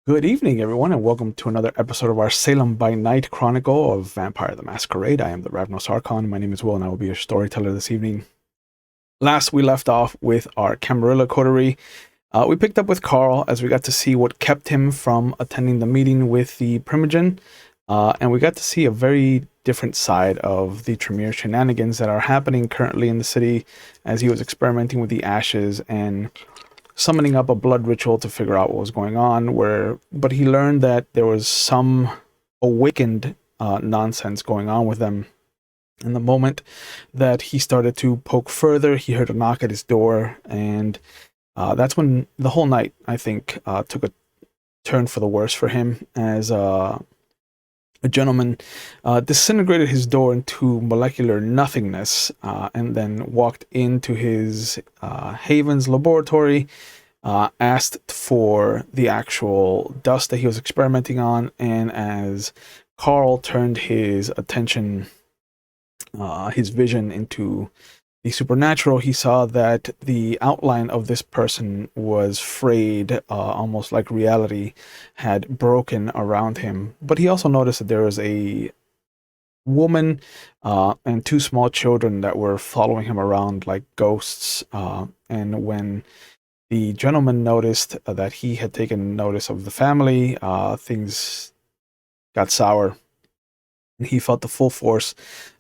Good evening, everyone, and welcome to another episode of our Salem by Night Chronicle of Vampire the Masquerade. I am the Ravnos Archon. My name is Will, and I will be your storyteller this evening. Last, we left off with our Camarilla coterie. We picked up with Carl as we got to see what kept him from attending the meeting with the Primogen, and we got to see a very different side of the Tremere shenanigans that are happening currently in the city as he was experimenting with the ashes and summoning up a blood ritual to figure out what was going on, but he learned that there was some awakened nonsense going on with them. And the moment that he started to poke further, he heard a knock at his door, and that's when the whole night, I think, took a turn for the worse for him, as a gentleman disintegrated his door into molecular nothingness, and then walked into his Haven's laboratory, asked for the actual dust that he was experimenting on, and as Carl turned his attention, his vision into the supernatural, he saw that the outline of this person was frayed, almost like reality had broken around him. But he also noticed that there was a woman and two small children that were following him around like ghosts. And when the gentleman noticed that he had taken notice of the family, things got sour. He felt the full force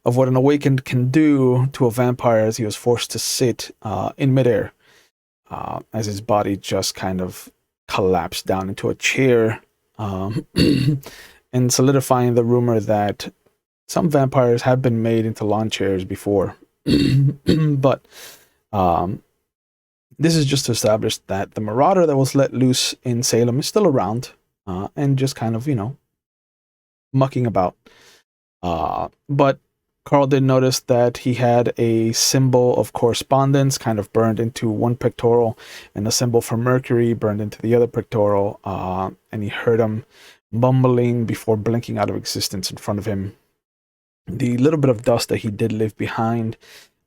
of what an awakened can do to a vampire as he was forced to sit in midair, as his body just kind of collapsed down into a chair, and solidifying the rumor that some vampires have been made into lawn chairs before. But this is just to establish that the marauder that was let loose in Salem is still around, and just kind of, mucking about. But Carl did notice that he had a symbol of correspondence kind of burned into one pectoral, and a symbol for Mercury burned into the other pectoral, and he heard him mumbling before blinking out of existence in front of him. The little bit of dust that he did leave behind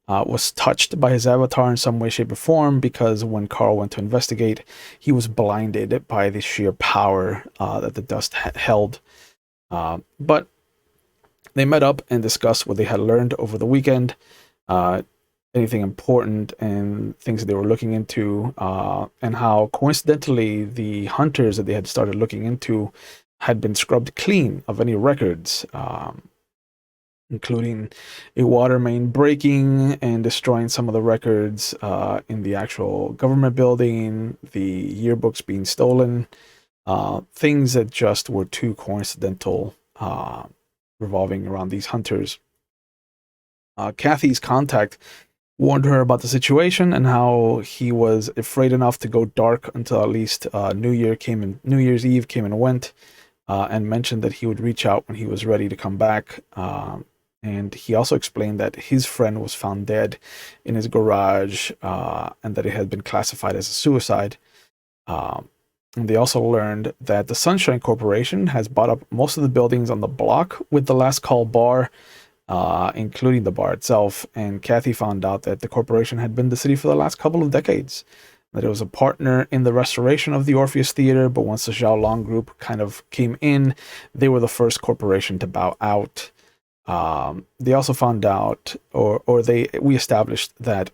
was touched by his avatar in some way, shape, or form, because when Carl went to investigate, he was blinded by the sheer power that the dust held. But they met up and discussed what they had learned over the weekend, anything important and things that they were looking into, and how coincidentally the hunters that they had started looking into had been scrubbed clean of any records, including a water main breaking and destroying some of the records in the actual government building, the yearbooks being stolen, things that just were too coincidental, revolving around these hunters. Kathy's contact warned her about the situation and how he was afraid enough to go dark until at least New Year's Eve came and went, and mentioned that he would reach out when he was ready to come back. And he also explained that his friend was found dead in his garage, and that it had been classified as a suicide. And they also learned that the Sunshine Corporation has bought up most of the buildings on the block with the Last Call bar, including the bar itself. And Kathy found out that the corporation had been in the city for the last couple of decades, that it was a partner in the restoration of the Orpheus Theater, but once the Xiaolong group kind of came in, they were the first corporation to bow out. They also found out, we established that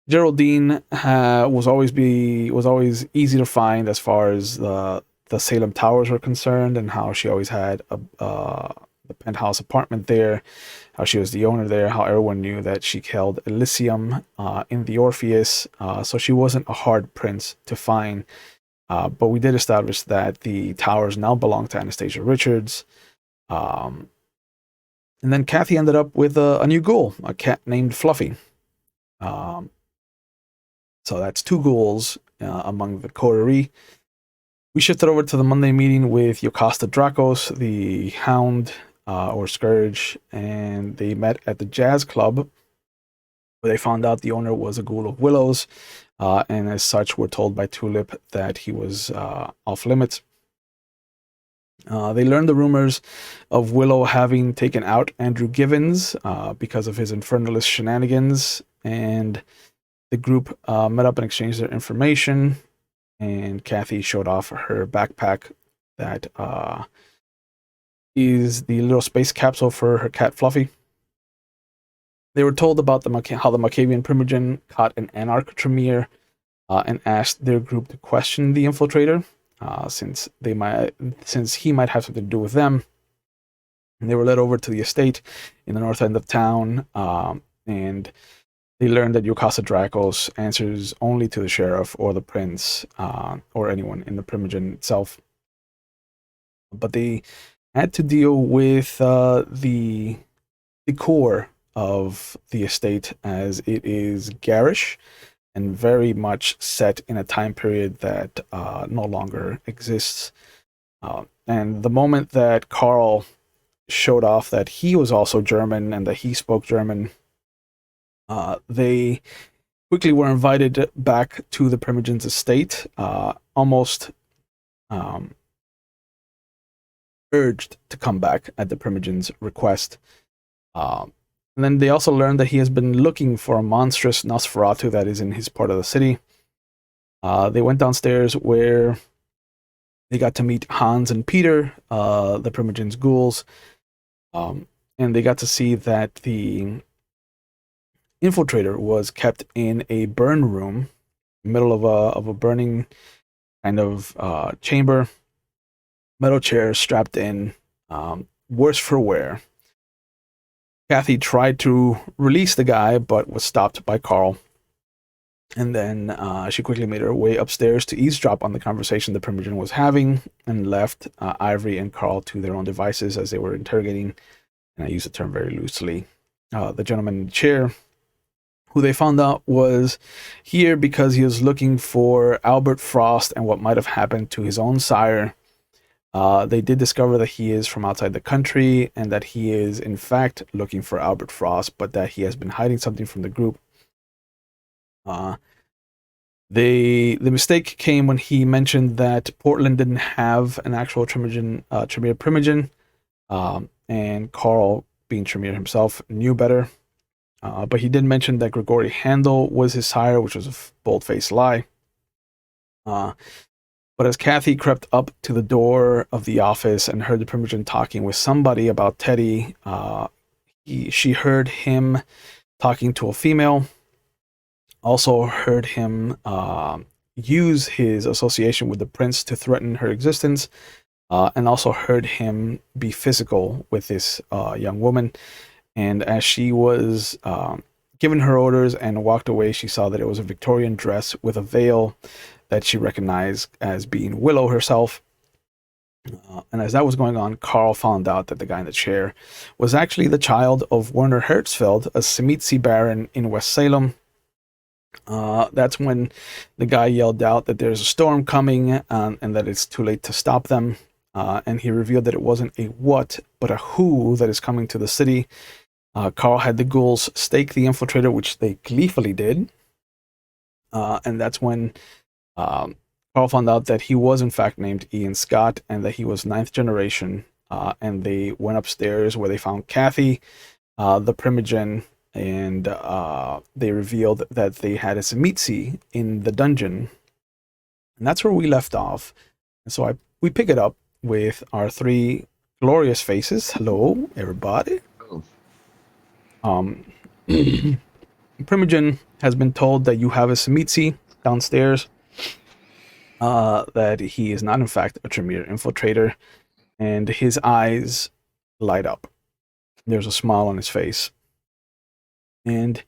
Geraldine was always easy to find as far as the Salem Towers were concerned, and how she always had the penthouse apartment there, how she was the owner there, how everyone knew that she held Elysium in the Orpheus, so she wasn't a hard prince to find. But we did establish that the towers now belong to Anastasia Richards. And then Kathy ended up with a new ghoul, a cat named Fluffy. So that's two ghouls among the coterie. We shifted over to the Monday meeting with Yocasta Dracos, the Hound, or Scourge, and they met at the Jazz Club, where they found out the owner was a ghoul of Willows, and as such were told by Tulip that he was off limits. They learned the rumors of Willow having taken out Andrew Givens because of his infernalist shenanigans, and the group met up and exchanged their information. and Kathy showed off her backpack that is the little space capsule for her cat Fluffy. They were told about how the Malkavian Primogen caught an anarch Tremere and asked their group to question the infiltrator, since he might have something to do with them. And they were led over to the estate in the north end of town, and they learned that Yokasa Dracos answers only to the sheriff or the prince, or anyone in the Primogen itself. But they had to deal with the core of the estate, as it is garish and very much set in a time period that no longer exists. And the moment that Carl showed off that he was also German and that he spoke German, they quickly were invited back to the Primogen's estate, almost urged to come back at the Primogen's request. And then they also learned that he has been looking for a monstrous Nosferatu that is in his part of the city. They went downstairs where they got to meet Hans and Peter, the Primogen's ghouls, and they got to see that the infiltrator was kept in a burn room, middle of a burning kind of chamber, metal chairs strapped in, worse for wear. Kathy tried to release the guy, but was stopped by Carl. And then she quickly made her way upstairs to eavesdrop on the conversation the Primogen was having, and left Ivory and Carl to their own devices as they were interrogating, and I use the term very loosely, the gentleman in the chair, who they found out was here because he was looking for Albert Frost and what might have happened to his own sire. They did discover that he is from outside the country and that he is, in fact, looking for Albert Frost, but that he has been hiding something from the group. The mistake came when he mentioned that Portland didn't have an actual Tremere Primogen, and Carl, being Tremere himself, knew better. But he did mention that Gregory Handel was his sire, which was a bold-faced lie. But as Kathy crept up to the door of the office and heard the Primogen talking with somebody about Teddy, she heard him talking to a female, also heard him use his association with the prince to threaten her existence, and also heard him be physical with this young woman. And as she was given her orders and walked away, she saw that it was a Victorian dress with a veil that she recognized as being Willow herself. And as that was going on, Carl found out that the guy in the chair was actually the child of Werner Herzfeld, a Semitzi baron in West Salem. That's when the guy yelled out that there's a storm coming, and that it's too late to stop them. And he revealed that it wasn't a what, but a who that is coming to the city. Carl had the ghouls stake the infiltrator, which they gleefully did. And that's when Carl found out that he was in fact named Ian Scott and that he was 9th generation. And they went upstairs where they found Kathy, the Primogen, and they revealed that they had a Semitzi in the dungeon. And that's where we left off. And so we pick it up with our three glorious faces. Hello, everybody. Primogen has been told that you have a Semitzi downstairs, that he is not in fact a Tremere infiltrator, and his eyes light up. There's a smile on his face, and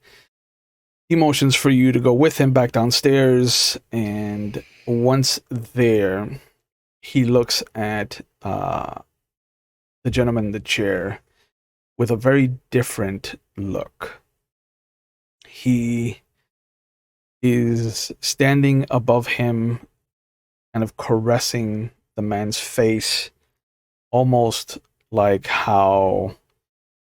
he motions for you to go with him back downstairs. And once there, he looks at the gentleman in the chair with a very different look. He is standing above him, kind of caressing the man's face, almost like how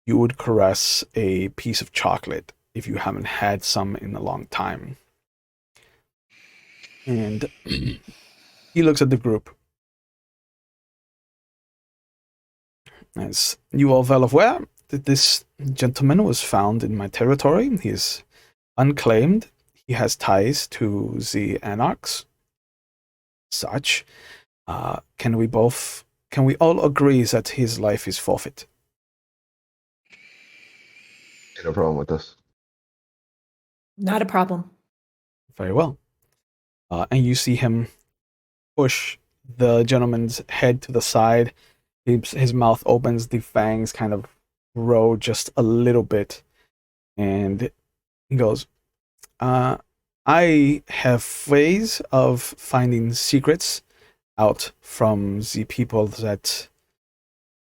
you would caress a piece of chocolate if you haven't had some in a long time. And he looks at the group. As you all well aware, that this gentleman was found in my territory. He is unclaimed. He has ties to the Anarchs. such, can we all agree that his life is forfeit? No problem with this. Not a problem. Very well. And you see him push the gentleman's head to the side. His mouth opens, the fangs kind of grow just a little bit, and he goes, I have ways of finding secrets out from the people that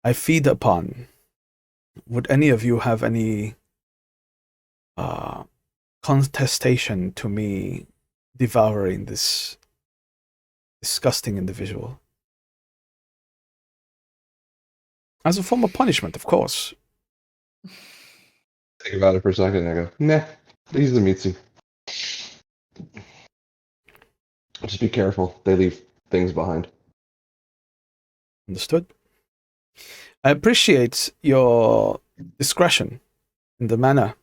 I feed upon. Would any of you have any contestation to me devouring this disgusting individual? As a form of punishment, of course. Think about it for a second and I go, nah, he's the Mitzi. Just be careful. They leave things behind. Understood. I appreciate your discretion in the manner.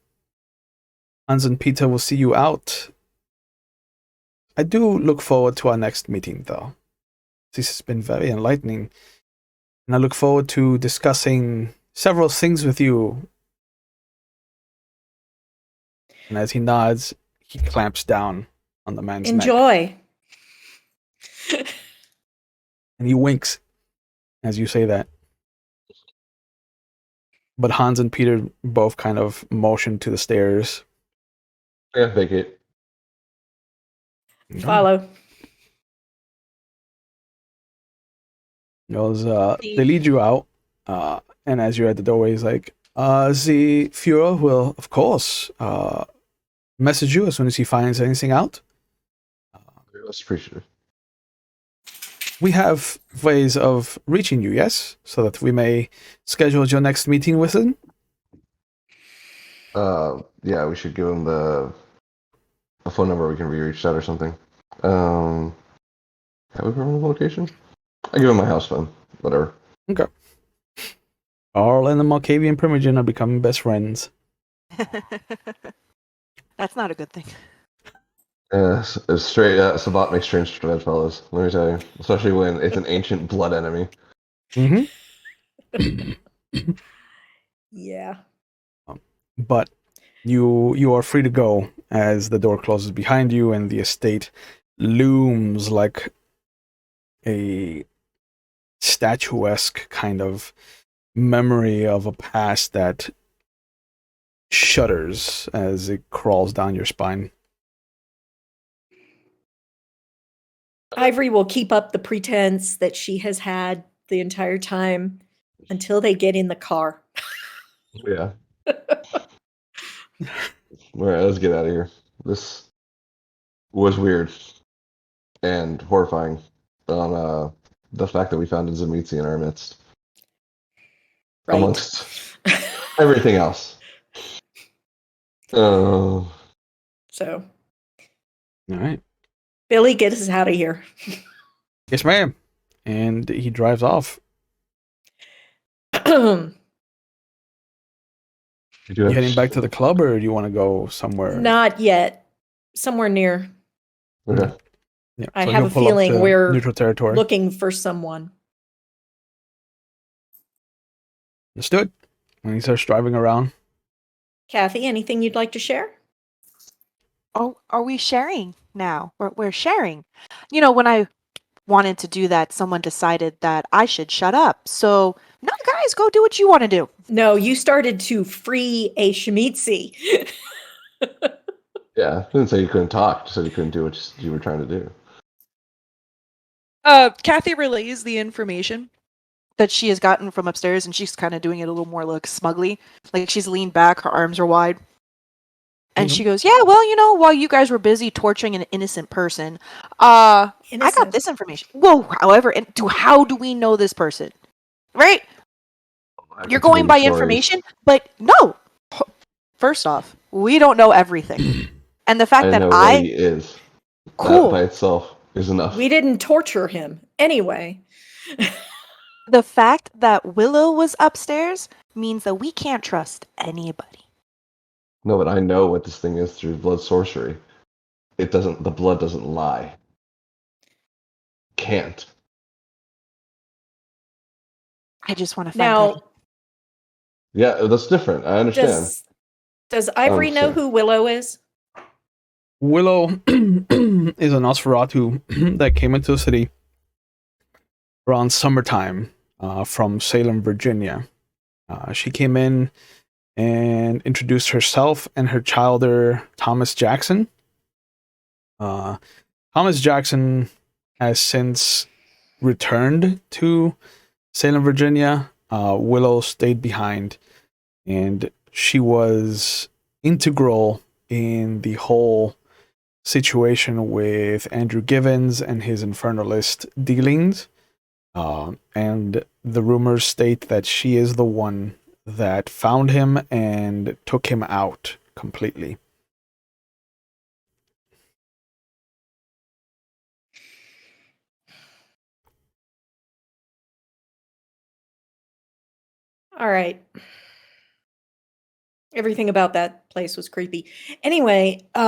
Hans and Peter will see you out. I do look forward to our next meeting, though. This has been very enlightening, and I look forward to discussing several things with you. And as he nods, he clamps down on the man's neck. Enjoy. And he winks as you say that. But Hans and Peter both kind of motion to the stairs. Yeah, vacate. Follow. Goes, they lead you out, and as you're at the doorway, he's like, the Führer will, of course, message you as soon as he finds anything out. That's appreciative. We have ways of reaching you, yes? So that we may schedule your next meeting with him? Yeah, we should give him a phone number we can be reached at or something. Have we proven the location? I give him my house phone. Whatever. Okay. Carl and the Malkavian Primogen are becoming best friends. That's not a good thing. It's straight. Sabat makes strange bedfellows. Let me tell you, especially when it's an ancient blood enemy. Mm-hmm. Yeah. But you are free to go as the door closes behind you and the estate looms like a statuesque kind of memory of a past that shudders as it crawls down your spine. Ivory will keep up the pretense that she has had the entire time until they get in the car. Yeah. All right, let's get out of here. This was weird and horrifying on the fact that we found Zamitzi in our midst. Right. Amongst everything else. So, All right. Billy, get us out of here. Yes, ma'am. And he drives off. You heading back to the club, or do you want to go somewhere? Not yet. Somewhere near. Okay. Yeah. I So have he'll a pull up feeling to we're neutral territory. looking for someone. Understood. When he starts driving around. Kathy, anything you'd like to share? Oh, are we sharing now? We're sharing. You know, when I wanted to do that, someone decided that I should shut up. So, no, guys, go do what you want to do. No, you started to free a Shemitzi. Yeah, I didn't say you couldn't talk. Just said you couldn't do what you were trying to do. Kathy relays the information that she has gotten from upstairs, and she's kind of doing it a little more like smugly. Like she's leaned back, her arms are wide. And she goes, yeah, well, you know, while you guys were busy torturing an innocent person, I got this information. Whoa, however, how do we know this person? Right? You're going by information, but no. First off, we don't know everything. And the fact I that know what he is. Cool. That by itself is enough. We didn't torture him. Anyway. The fact that Willow was upstairs means that we can't trust anybody. No, but I know what this thing is through blood sorcery. The blood doesn't lie. can't. I just want to find Now, Teddy. Yeah, that's different. I understand. does Ivory know understand. who Willow is? Willow is a Nosferatu that came into the city around summertime from Salem, Virginia. She came in and introduced herself and her childer, Thomas Jackson. Thomas Jackson has since returned to Salem, Virginia. Willow stayed behind, and she was integral in the whole situation with Andrew Givens and his Infernalist dealings. And the rumors state that she is the one that found him and took him out completely. All right. Everything about that place was creepy. Anyway, so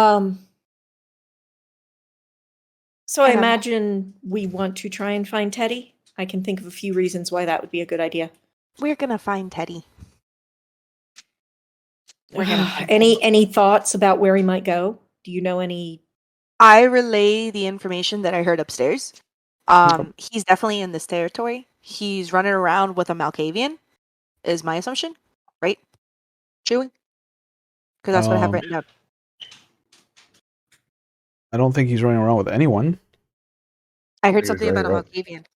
I And I'm- imagine we want to try and find Teddy. I can think of a few reasons why that would be a good idea. We're gonna find Teddy. We're gonna find Any thoughts about where he might go? Do you know any? I relay the information that I heard upstairs. He's definitely in this territory. He's running around with a Malkavian, is my assumption, right? Chewy? Because that's what I have written down. I don't think he's running around with anyone. I heard He's something about a running around. Malkavian.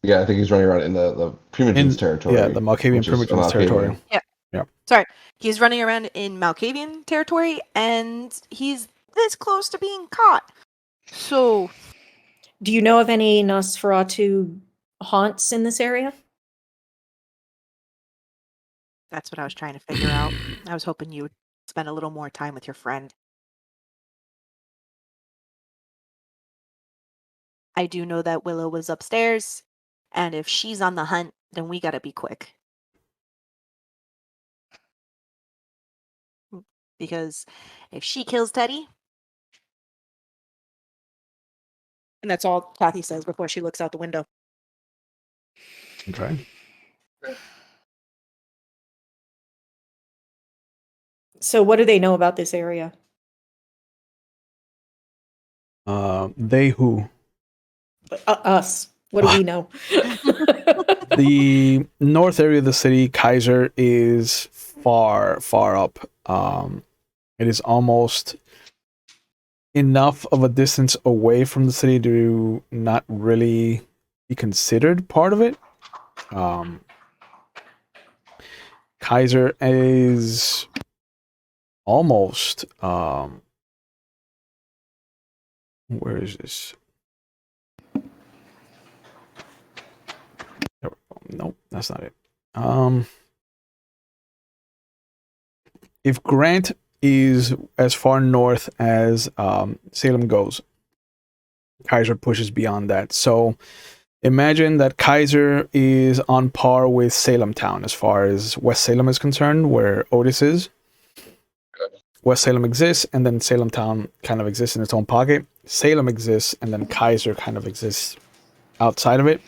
Yeah, I think he's running around in the Primogen's territory. Yeah, the Malkavian which is a Primogen's territory. Sorry, he's running around in Malkavian territory, and he's this close to being caught. So, Do you know of any Nosferatu haunts in this area? that's what I was trying to figure out. I was hoping you would spend a little more time with your friend. I do know that Willow was upstairs, and if she's on the hunt, then we gotta be quick. Because if she kills Teddy, and that's all Kathy says before she looks out the window. Okay. So what do they know about this area? They who? Us. What do we know? The north area of the city, Kaiser, is far, far up. It is almost enough of a distance away from the city to not really be considered part of it. Kaiser is almost where is this? There we go. Nope, that's not it. If Grant is as far north as Salem goes, Kaiser pushes beyond that. So imagine that Kaiser is on par with Salem town as far as West Salem is concerned, where Otis is. West Salem exists, and then Salem town kind of exists in its own pocket. Salem exists, and then Kaiser kind of exists outside of it.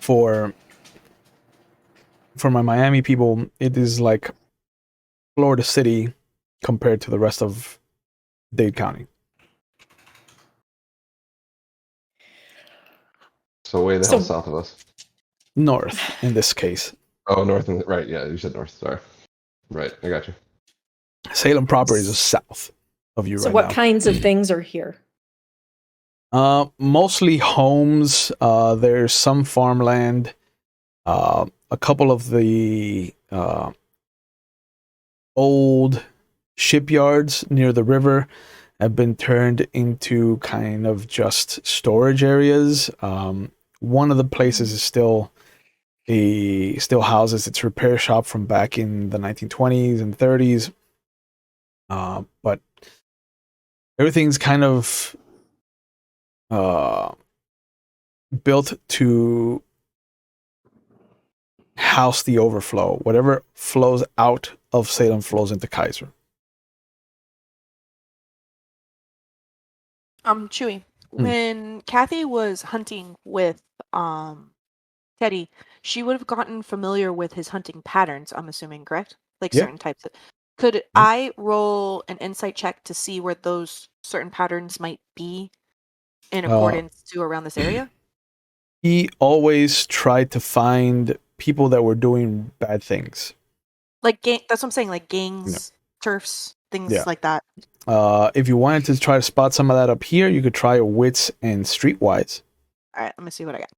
For my Miami people, it is like Florida City compared to the rest of Dade County. So way the hell south of us. North, in this case. Oh, north and right. Yeah, you said north. Sorry. Right, I got you. Salem proper is south of you So right what now. kinds of things are here? Mostly homes. There's some farmland. A couple of the old shipyards near the river have been turned into kind of just storage areas. One of the places is still houses its repair shop from back in the 1920s and 30s. But everything's kind of built to house the overflow. Whatever flows out of Salem flows into Kaiser. Chewy, when Kathy was hunting with Teddy, she would have gotten familiar with his hunting patterns, I'm assuming, correct? Like Yeah. certain types of. Could I roll an insight check to see where those certain patterns might be in accordance to around this area? He always tried to find people that were doing bad things. Like that's what I'm saying, like gangs, turfs, things Yeah. like that. If you wanted to try to spot some of that up here, you could try a wits and streetwise. All right, let me see what I got.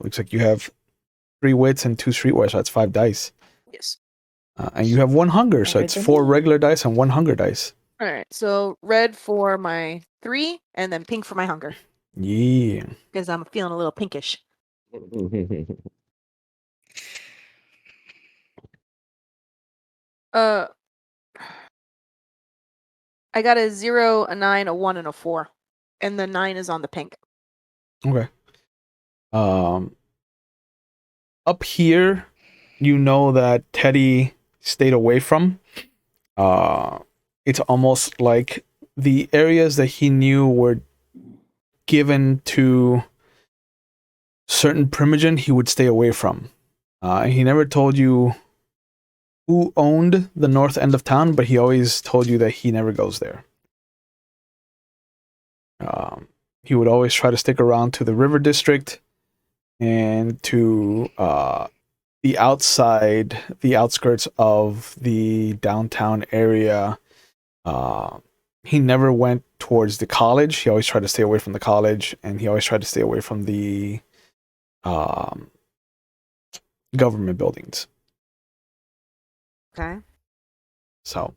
Looks like you have 3 wits and 2 streetwise, so that's 5 dice. Yes. And you have 1 hunger, so Better it's than 4 me. regular dice and 1 hunger dice. All right, so red for my 3, and then pink for my hunger, Yeah. because I'm feeling a little pinkish. I got a 0, a 9, a 1, and a 4, and the 9 is on the pink. Okay. Up here, you know that Teddy stayed away from. It's almost like the areas that he knew were given to certain Primogen, he would stay away from. He never told you who owned the north end of town, but he always told you that he never goes there. He would always try to stick around to the river district and to the outskirts of the downtown area. He never went towards the college. He always tried to stay away from the college, and he always tried to stay away from the government buildings. Okay. So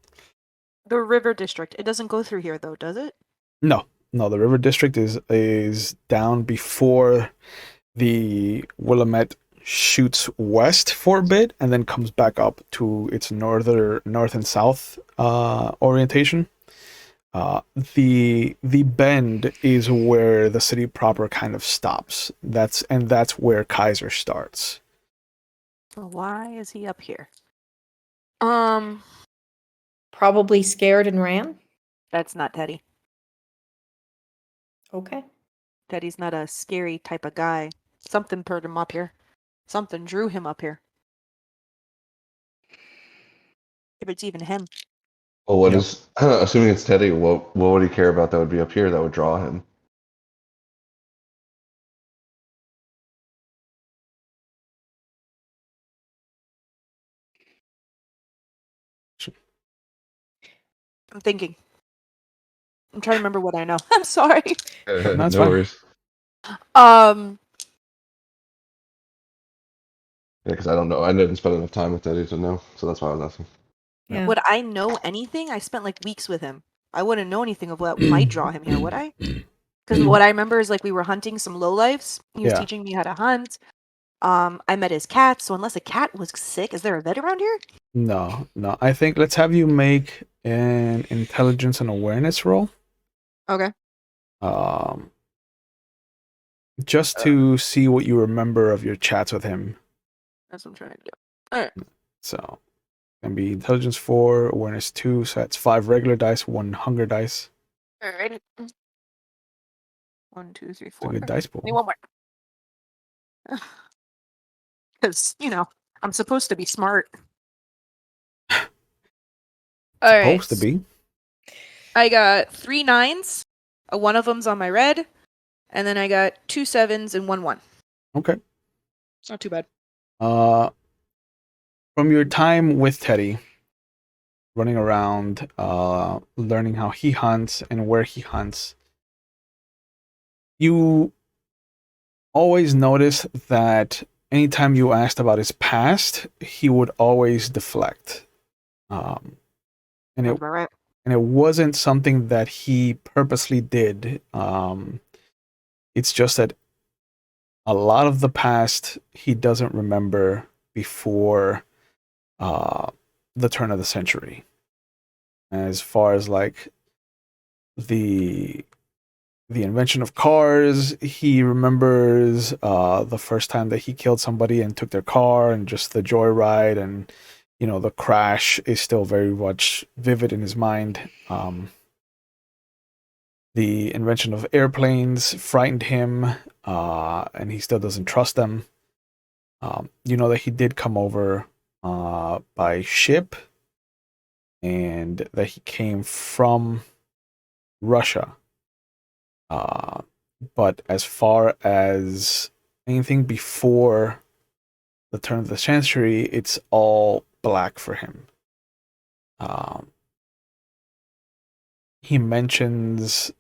The river district. It doesn't go through here, though, does it? no, the river district is down before the Willamette shoots west for a bit and then comes back up to its north and south orientation. The bend is where the city proper kind of stops. That's where Kaiser starts. So why is he up here? Probably scared and ran. That's not Teddy. Okay. Teddy's not a scary type of guy. Something put him up here. Something drew him up here. If it's even him. Well, what Yep. is assuming it's Teddy? What would he care about that would be up here that would draw him? I'm thinking. I'm trying to remember what I know. I'm sorry. That's No fine. worries. Yeah, because I don't know. I didn't spend enough time with Teddy to know, so that's why I was asking. Yeah. Would I know anything? I spent like weeks with him. I wouldn't know anything of what might draw him here, would I? Because what I remember is like we were hunting some lowlifes. He was Yeah. teaching me how to hunt. I met his cat. So unless a cat was sick, is there a vet around here? No. I think let's have you make an intelligence and awareness roll. Okay. Just to see what you remember of your chats with him. That's what I'm trying to do. All right. So, it can be intelligence 4, awareness 2. So that's 5 regular dice, 1 hunger dice. All right. 1, 2, 3, It's a 4. good dice pool. Need one more. Because, I'm supposed to be smart. All right. Supposed to be. I got 3 9s. One of them's on my red. And then I got 2 7s and 1 1. Okay. It's not too bad. From your time with Teddy, running around, learning how he hunts and where he hunts, you always notice that anytime you asked about his past, he would always deflect. And Sounds about right. it wasn't something that he purposely did. It's just that a lot of the past he doesn't remember before the turn of the century. As far as like the invention of cars, he remembers the first time that he killed somebody and took their car, and just the joyride, and the crash is still very much vivid in his mind. The invention of airplanes frightened him, and he still doesn't trust them. You know that he did come over by ship, and that he came from Russia. But as far as anything before the turn of the century, it's all black for him. He mentions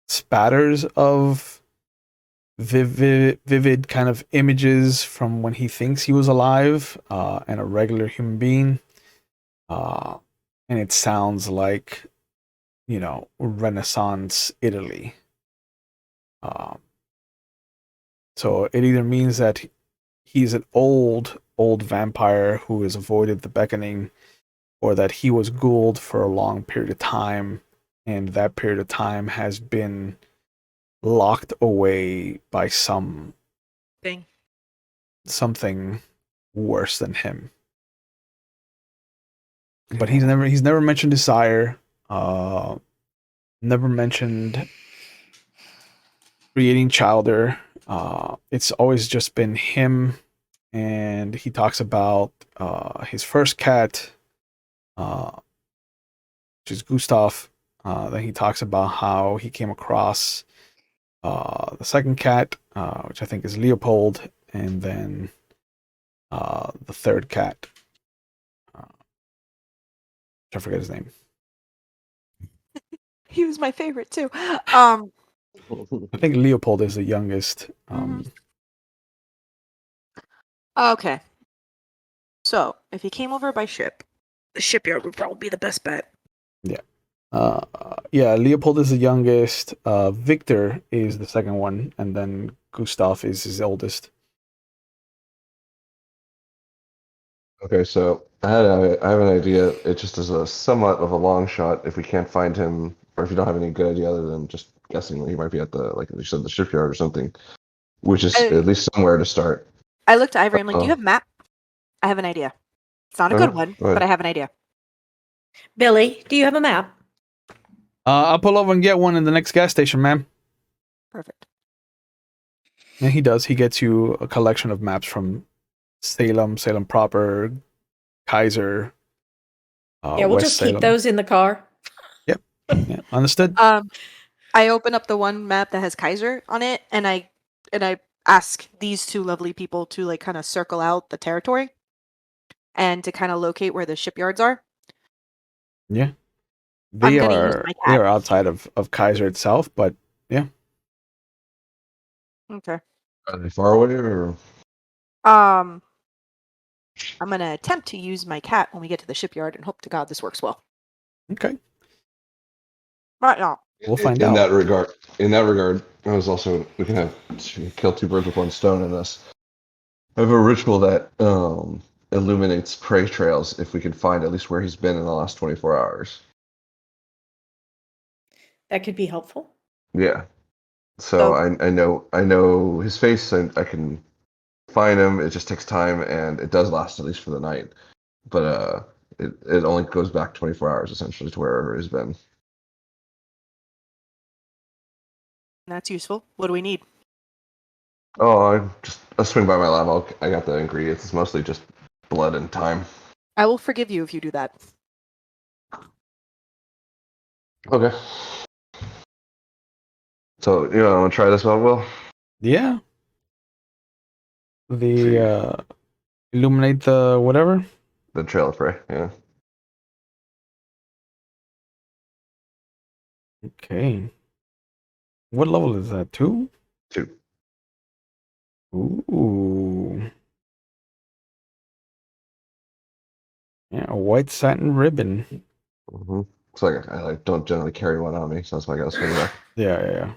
spatters of vivid kind of images from when he thinks he was alive and a regular human being. And it sounds like, Renaissance Italy. So it either means that he's an old vampire who has avoided the beckoning, or that he was ghouled for a long period of time, and that period of time has been locked away by something worse than him. But he's never mentioned his sire. Never mentioned creating Childer. It's always just been him, and he talks about his first cat, which is Gustav. Then he talks about how he came across the second cat, which I think is Leopold, and then the third cat. I forget his name. He was my favorite too. I think Leopold is the youngest. Okay. So, if he came over by ship, the shipyard would probably be the best bet. Yeah, Leopold is the youngest. Victor is the second one, and then Gustav is his oldest. Okay, so I have an idea. It just is a somewhat of a long shot if we can't find him, or if you don't have any good idea other than just guessing where he might be at the, like you said, the shipyard or something, which is at least somewhere to start. I looked at Ivory. I'm like, "Do you have a map?" I have an idea. It's not a good one, Go ahead. but I have an idea. Billy, do you have a map? I'll pull over and get one in the next gas station, ma'am. Perfect. And he does. He gets you a collection of maps from Salem proper, Kaiser. Yeah, we'll West just Salem. keep those in the car. Yep. Yeah, understood. I open up the one map that has Kaiser on it, and I ask these two lovely people to like kind of circle out the territory and to kind of locate where the shipyards are. Yeah. I'm gonna use my cat. They are outside of Kaiser itself, but yeah. Okay. Are they far away or? I'm gonna attempt to use my cat when we get to the shipyard and hope to God this works well. Okay. Right now. We'll find in out. In that regard, I was also we can kill two birds with one stone in this. I have a ritual that illuminates prey trails if we can find at least where he's been in the last 24 hours. That could be helpful. Yeah. So I know his face, and I can find him. It just takes time, and it does last at least for the night. But it only goes back 24 hours essentially to wherever he's been. That's useful. What do we need? Oh, I swing by my lab. I got the ingredients. It's mostly just blood and time. I will forgive you if you do that. Okay. So I want to try this out, Will? Yeah. The illuminate the whatever. The trail of prey. Yeah. Okay. What level is that? 2? 2. Ooh. Yeah, a white satin ribbon. Mm-hmm. So I don't generally carry one on me, so that's why I got to swing back. Yeah.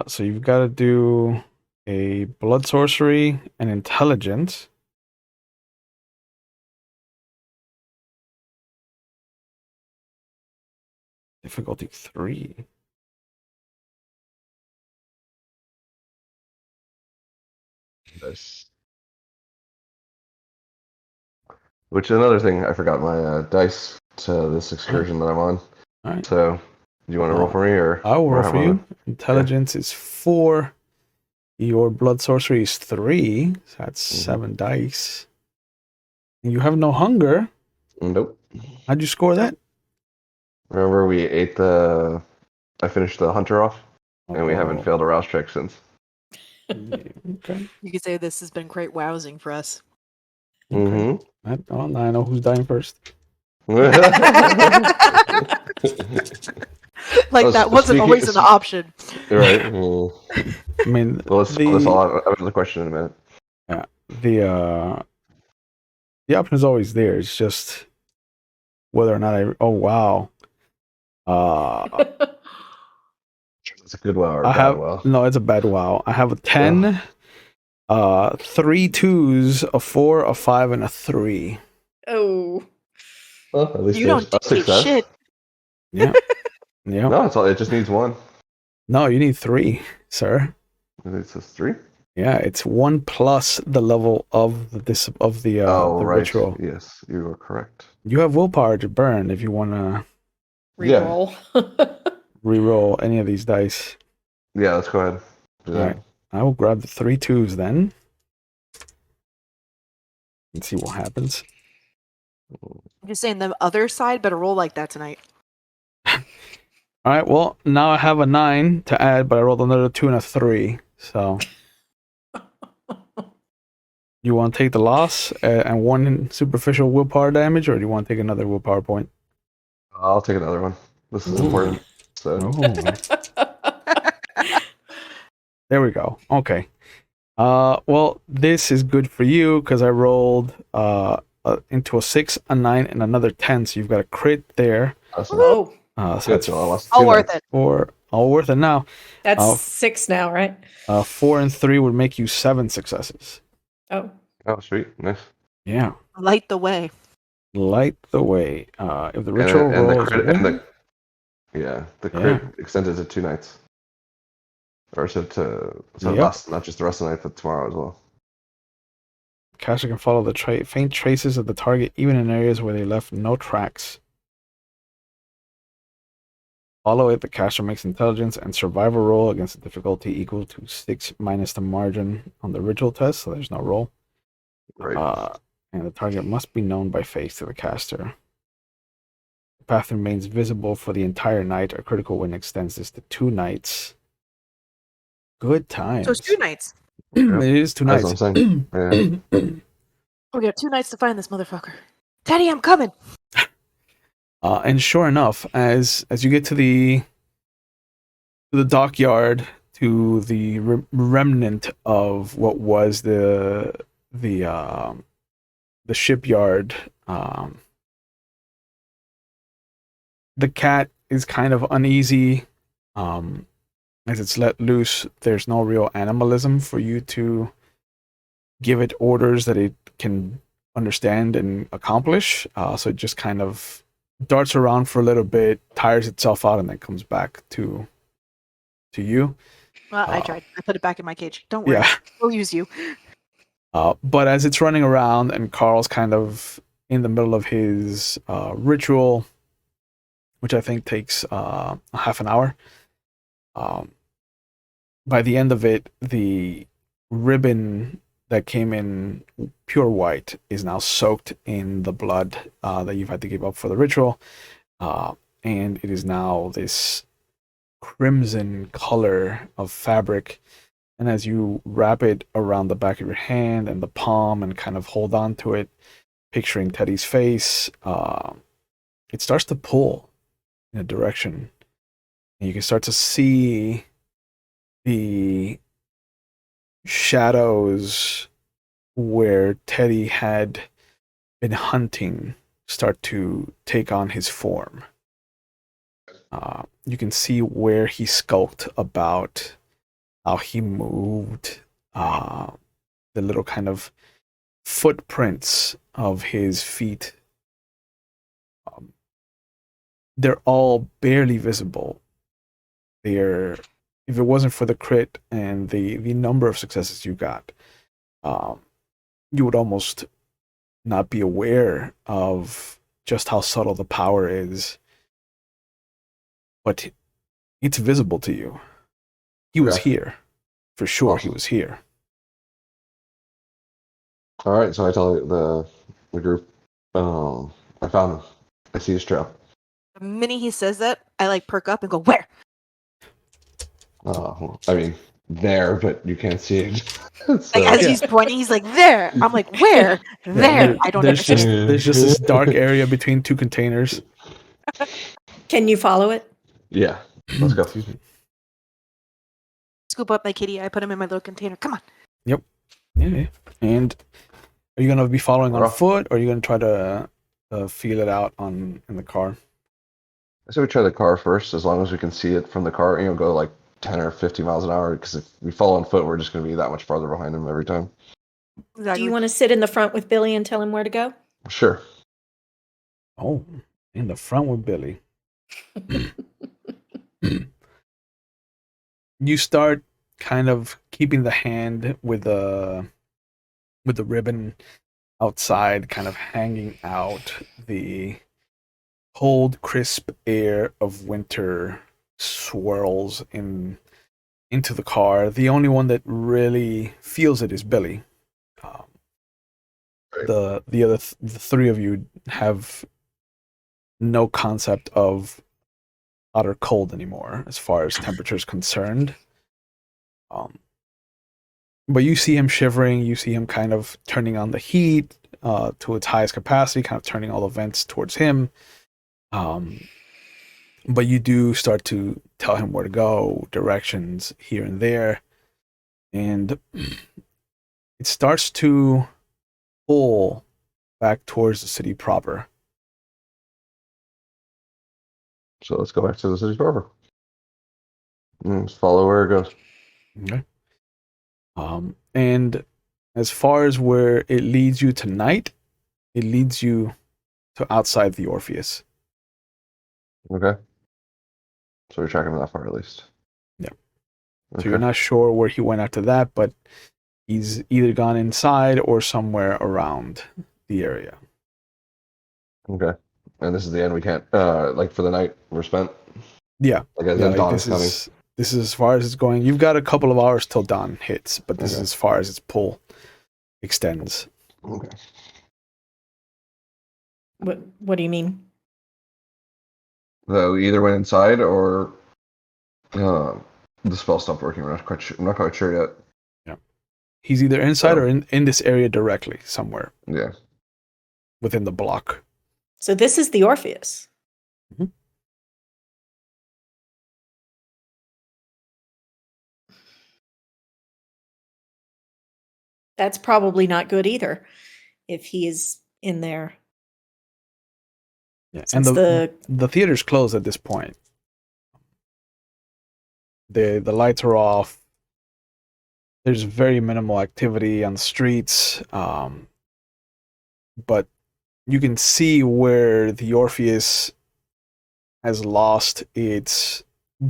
So you've got to do a blood sorcery and intelligence. Difficulty 3. Nice. Which another thing I forgot my dice to this excursion that I'm on. All right. So, do you want to roll for me, or I will or roll how for about- you. Intelligence is 4. Your blood sorcery is 3. So that's 7 dice. And you have no hunger. Nope. How'd you score that? Remember, I finished the hunter off, and we haven't Oh. failed a rouse check since. Okay. You could say this has been quite rousing for us. Mm-hmm. Now I know who's dying first. Like that wasn't Speaking- always an option. Right. Well, I mean, let's I'll have another question in a minute. the option is always there. It's just whether or not I. Oh wow. It's a good wow or a I bad have wow. no. It's a bad wow. I have a 10, 3 2s, a 4, a 5, and a 3. Oh. Well, at least You there's don't a dictate success. shit. Yeah. Yeah. No, it's all. It just needs one. No, you need 3, sir. It says 3. Yeah, it's 1 plus the level of the the Right. ritual. Yes, you are correct. You have willpower to burn if you want to Yeah. Reroll. re-roll any of these dice. Yeah, let's go ahead. Do that. Alright. I will grab the 3 2s then. And see what happens. I'm just saying the other side better roll like that tonight. Alright, well, now I have a 9 to add, but I rolled another 2 and a 3. So. You want to take the loss and 1 superficial willpower damage, or do you want to take another willpower point? I'll take another one. This is Ooh. important. So There we go. Okay. Well, this is good for you because I rolled into a 6, a 9, and another 10. So you've got a crit there. awesome. Oh, So Good. that's So I lost All 2 worth now. it. 4. All worth it now. that's Oh. 6 now, right? 4 and 3 would make you 7 successes. Oh. Oh, sweet. Nice. Yeah. Light the way. Light the way. If the ritual And the rolls. crit, the Yeah. crit extended to 2 nights. Or so Yep. last, not just the rest of the night, but tomorrow as well. Caster can follow the faint traces of the target even in areas where they left no tracks. Follow it, the caster makes intelligence and survival roll against a difficulty equal to 6 minus the margin on the ritual test, so there's no roll. Right. And the target must be known by face to the caster. The path remains visible for the entire night. A critical win extends this to 2 nights. Good times. So it's 2 nights. Yeah. It is 2 That's nights. what I'm saying. Yeah. We got 2 nights to find this motherfucker. Teddy, I'm coming. And sure enough, as you get to the dockyard, to the remnant of what was the shipyard, the cat is kind of uneasy. As it's let loose, there's no real animalism for you to give it orders that it can understand and accomplish. So it just kind of darts around for a little bit, tires itself out, and then comes back to you. Well, I tried. I put it back in my cage. Don't worry. Yeah. We'll use you. But as it's running around and Carl's kind of in the middle of his ritual, which I think takes a half an hour, by the end of it, the ribbon that came in pure white is now soaked in the blood that you've had to give up for the ritual. And it is now this crimson color of fabric. And as you wrap it around the back of your hand and the palm and kind of hold on to it, picturing Teddy's face, it starts to pull in a direction. And you can start to see the shadows where Teddy had been hunting start to take on his form. You can see where he skulked about, how he moved, the little kind of footprints of his feet. They're all barely visible. They're, if it wasn't for the crit and the number of successes you got, you would almost not be aware of just how subtle the power is, but it's visible to you. He was Okay. here. For sure, he Awesome. was here. All right, so I tell the group, I found him. I see his trail. The minute he says that, I like perk up and go, "Where?" I mean, there, but you can't see it. Like as Yeah. he's pointing, he's like, "There." I'm like, "Where?" Yeah, There. I don't understand. there's just this dark area between two containers. Can you follow it? Yeah, let's go. Excuse me. Scoop up my kitty. I put him in my little container. Come on. Yeah. And are you gonna be following on We're off. foot, or are you gonna try to feel it out in the car? I say we try the car first, as long as we can see it from the car. Go like 10 or 50 miles an hour. Because if we follow on foot, we're just going to be that much farther behind him every time. Exactly. Do you want to sit in the front with Billy and tell him where to go? Sure. Oh, in the front with Billy. You start kind of keeping the hand with the ribbon outside, kind of hanging out. The cold, crisp air of winter swirls into the car. The only one that really feels it is Billy. Right. The three of you have no concept of utter cold anymore as far as temperature is concerned. But you see him shivering. You see him kind of turning on the heat to its highest capacity, kind of turning all the vents towards him. But you do start to tell him where to go, directions here and there, and it starts to pull back towards the city proper. So let's go back to the city proper. Just follow where it goes. Okay. And as far as where it leads you tonight, it leads you to outside the Orpheus. Okay. So we're tracking him that far at least. Yeah. Okay. So you're not sure where he went after that, but he's either gone inside or somewhere around the area. Okay. And this is the end. We can't, like for the night we're spent. Yeah. Like as Yeah, in like dawn is coming. this is as far as it's going. You've got a couple of hours till dawn hits, but this is Okay. as far as its pull extends. Okay. What do you mean? So we either went inside or the spell stopped working. We're not quite sure. I'm not quite sure yet. Yeah. He's either inside So- or in this area directly, somewhere Yeah. within the block. So this is the Orpheus. Mhm. That's probably not good either if he is in there. Yeah. Since And the the theater's closed at this point. The lights are off. There's very minimal activity on the streets, but you can see where the Orpheus has lost its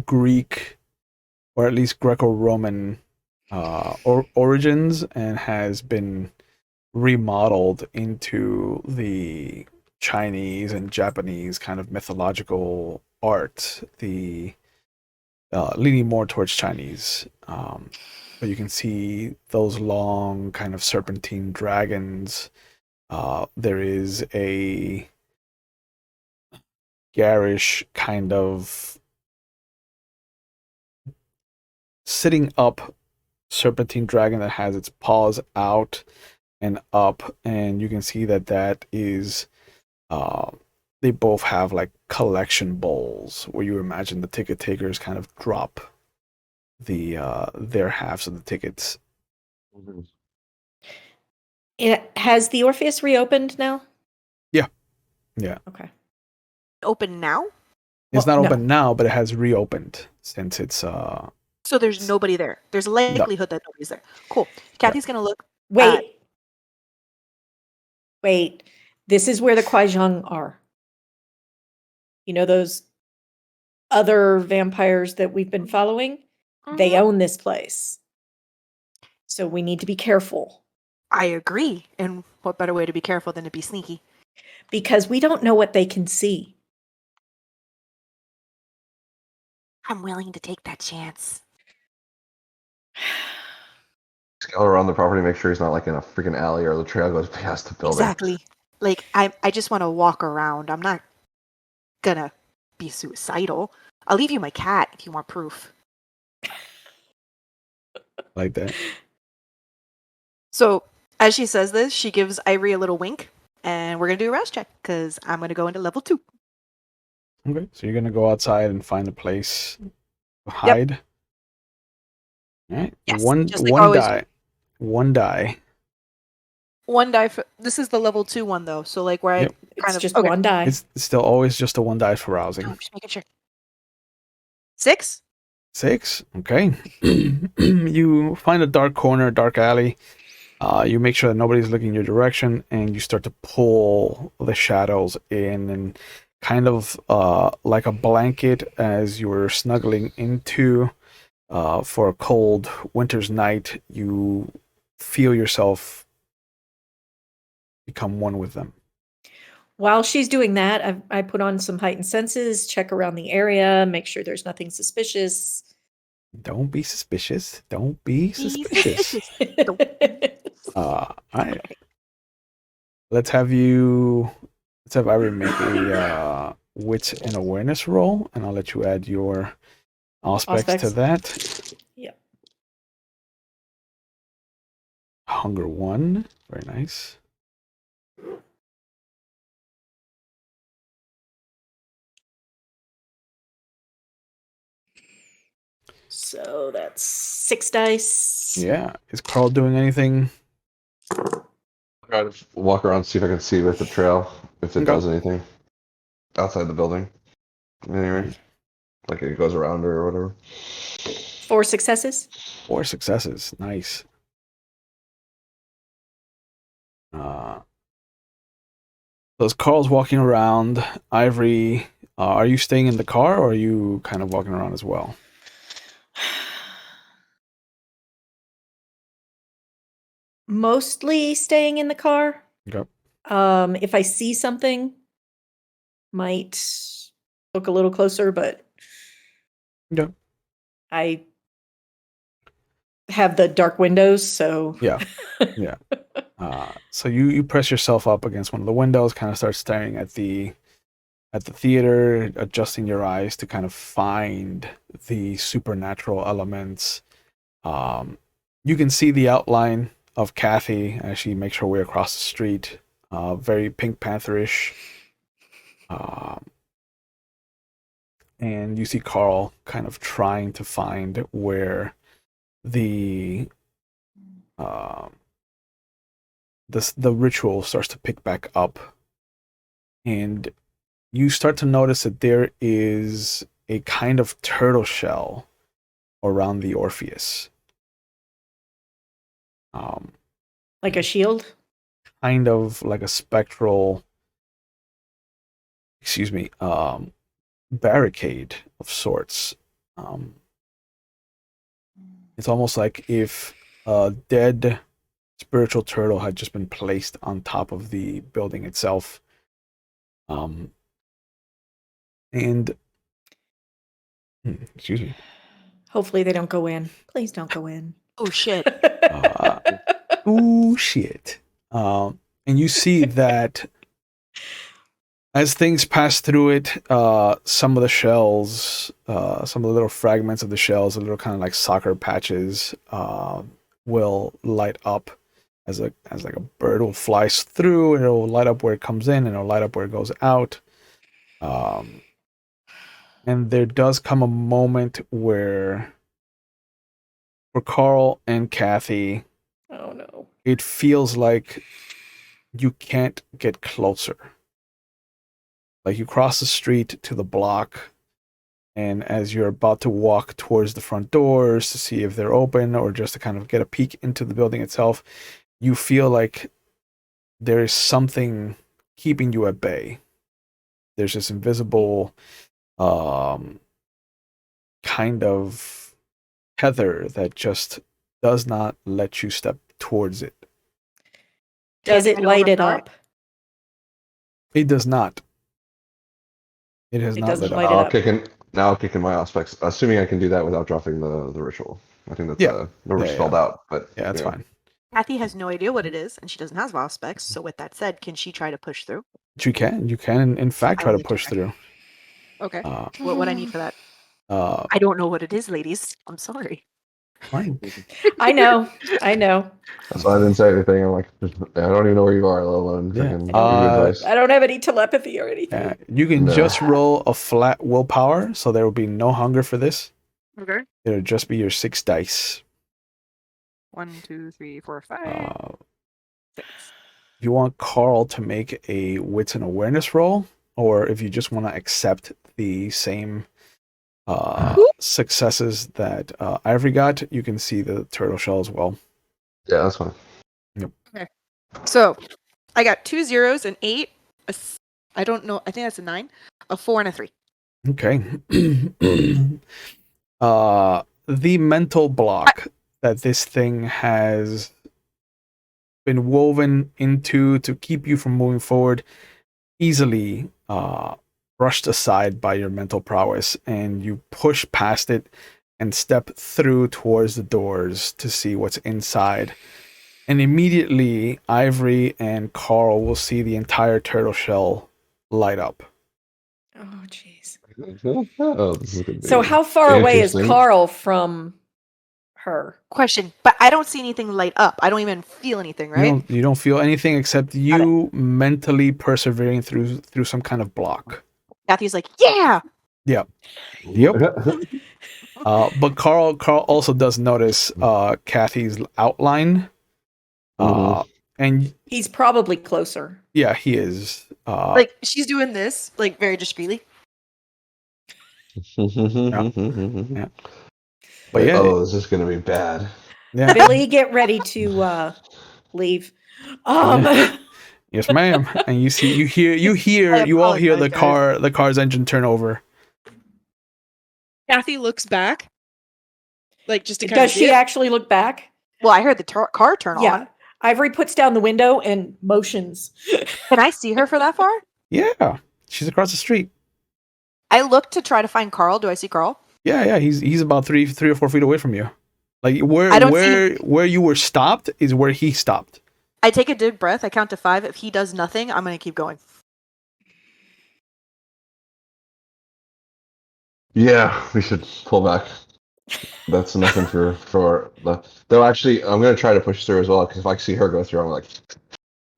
Greek, or at least Greco-Roman, origins and has been remodeled into the Chinese and Japanese kind of mythological art. The leaning more towards Chinese. But you can see those long kind of serpentine dragons. There is a garish kind of sitting up serpentine dragon that has its paws out and up, and you can see that is they both have like collection bowls where you imagine the ticket takers kind of drop their halves of the tickets. has the Orpheus reopened now? Yeah. Okay. Open now? It's Well, not no. open now, but it has reopened since it's So there's nobody there. There's a likelihood that nobody's there. Cool. Kathy's gonna look. Wait. Wait. This is where the Kuei-Jin are. You know those other vampires that we've been following? They Mhm. own this place. So we need to be careful. I agree. And what better way to be careful than to be sneaky? Because we don't know what they can see. I'm willing to take that chance. Scout around the property, make sure he's not like in a freaking alley or the trail goes past the building. Exactly. Like, I just want to walk around. I'm not gonna be suicidal. I'll leave you my cat if you want proof. Like that. So, as she says this, she gives Ivory a little wink, and we're gonna do a rest check, because I'm gonna go into level 2. Okay. So you're gonna go outside and find a place to hide. All right. Yes, One just like one always. die. One die. One die for... This is the level 2 one, though, so like where Yep. I kind It's of... just okay. one die. It's still always just a one die for Oh, rousing. just making sure. 6? 6. Okay. You find a dark corner, dark alley. You make sure that nobody's looking your direction, and you start to pull the shadows in, and kind of like a blanket as you're snuggling into for a cold winter's night, you feel yourself become one with them. While she's doing that, I put on some heightened senses, check around the area, make sure there's nothing suspicious. Don't be suspicious. Don't be suspicious. All right. Let's have Ivory make a wits and awareness roll, and I'll let you add your aspects to Aspects. that. Yep. Hunger 1. Very nice. So that's 6 dice. Yeah. Is Carl doing anything? Try to walk around, see if I can see with the trail, if it Okay. does anything. Outside the building. Anyway. Like it goes around her or whatever. 4 successes. 4 successes. Nice. So as Carl's walking around, Ivory, are you staying in the car, or are you kind of walking around as well? Mostly staying in the car. Okay. If I see something, might look a little closer, but Okay. I have the dark windows, so Yeah. Yeah. So you press yourself up against one of the windows, kind of start staring at the theater, adjusting your eyes to kind of find the supernatural elements. You can see the outline of Kathy as she makes her way across the street. Very Pink Pantherish. And you see Carl kind of trying to find where the ritual starts to pick back up, and you start to notice that there is a kind of turtle shell around the Orpheus. like a shield. Kind of like a spectral, barricade of sorts. It's almost like if a dead spiritual turtle had just been placed on top of the building itself. And excuse me. Hopefully they don't go in. Please don't go in. Oh, shit. Oh shit. And you see that as things pass through it, some of the shells, some of the little fragments of the shells, the little kind of like soccer patches, will light up as like a bird will fly through, and it'll light up where it comes in, and it'll light up where it goes out. And there does come a moment where, for Carl and Kathy, Oh no. it feels like you can't get closer. Like you cross the street to the block, and as you're about to walk towards the front doors to see if they're open or just to kind of get a peek into the building itself, you feel like there is something keeping you at bay. There's this invisible kind of tether that just does not let you step towards it. Does Can it I light it overpower it? up? It does not. It has It not doesn't lit light up. it I'll up. kick in my aspects, assuming I can do that without dropping the ritual. I think that's Yeah. never Yeah, spelled yeah. out, but Yeah, that's you know. fine. Kathy has no idea what it is, and she doesn't have Voss specs. So with that said, can she try to push through? You can in fact I try will to leave to push her. through. Okay. Uh, What I need for that? uh, I don't know what it is, ladies. I'm sorry. fine. I know. That's why I didn't say anything. I'm like, I don't even know where you are, let alone Yeah. freaking give you advice. I don't have any telepathy or anything. Yeah, you can No. just roll a flat willpower, so there will be no hunger for this. Okay. It'll just be your 6 dice. 1, 2, 3, 4, 5, Uh, 6. if you want Carl to make a wits and awareness roll, or if you just want to accept the same successes that Ivory got, you can see the turtle shell as well. Yeah, that's fine. So I got 2 zeros and 8. I don't know. I think that's a 9, a 4, and a 3. Okay. The mental block that this thing has been woven into to keep you from moving forward easily brushed aside by your mental prowess, and you push past it and step through towards the doors to see what's inside. And immediately, Ivory and Carl will see the entire turtle shell light up. Oh, jeez. Oh, this is gonna be So how far away is interesting. Carl from her? Question, but I don't see anything light up. I don't even feel anything, right? You don't feel anything except you mentally persevering through some kind of block. Kathy's like, yeah. Yep. But Carl also does notice Kathy's outline. And He's probably closer. yeah, he is. Like she's doing this, like very discreetly. Yeah. But yeah, oh, this is gonna be bad. yeah. Billy, get ready to leave. Yes, ma'am. And you all hear the car's engine turn over. Kathy looks back, like just to kind Does of she actually look back? Well, I heard the car turn Yeah. on. Ivory puts down the window and motions. Can I see her for that far? Yeah, she's across the street. I look to try to find Carl. Do I see Carl? Yeah. He's about 3 or 4 feet away from you. Like I don't see where you were stopped is where he stopped. I take a deep breath. I count to 5. If he does nothing, I'm going to keep going. Yeah, we should pull back. That's nothing for the. Though actually, I'm gonna try to push through as well because if I see her go through, I'm like,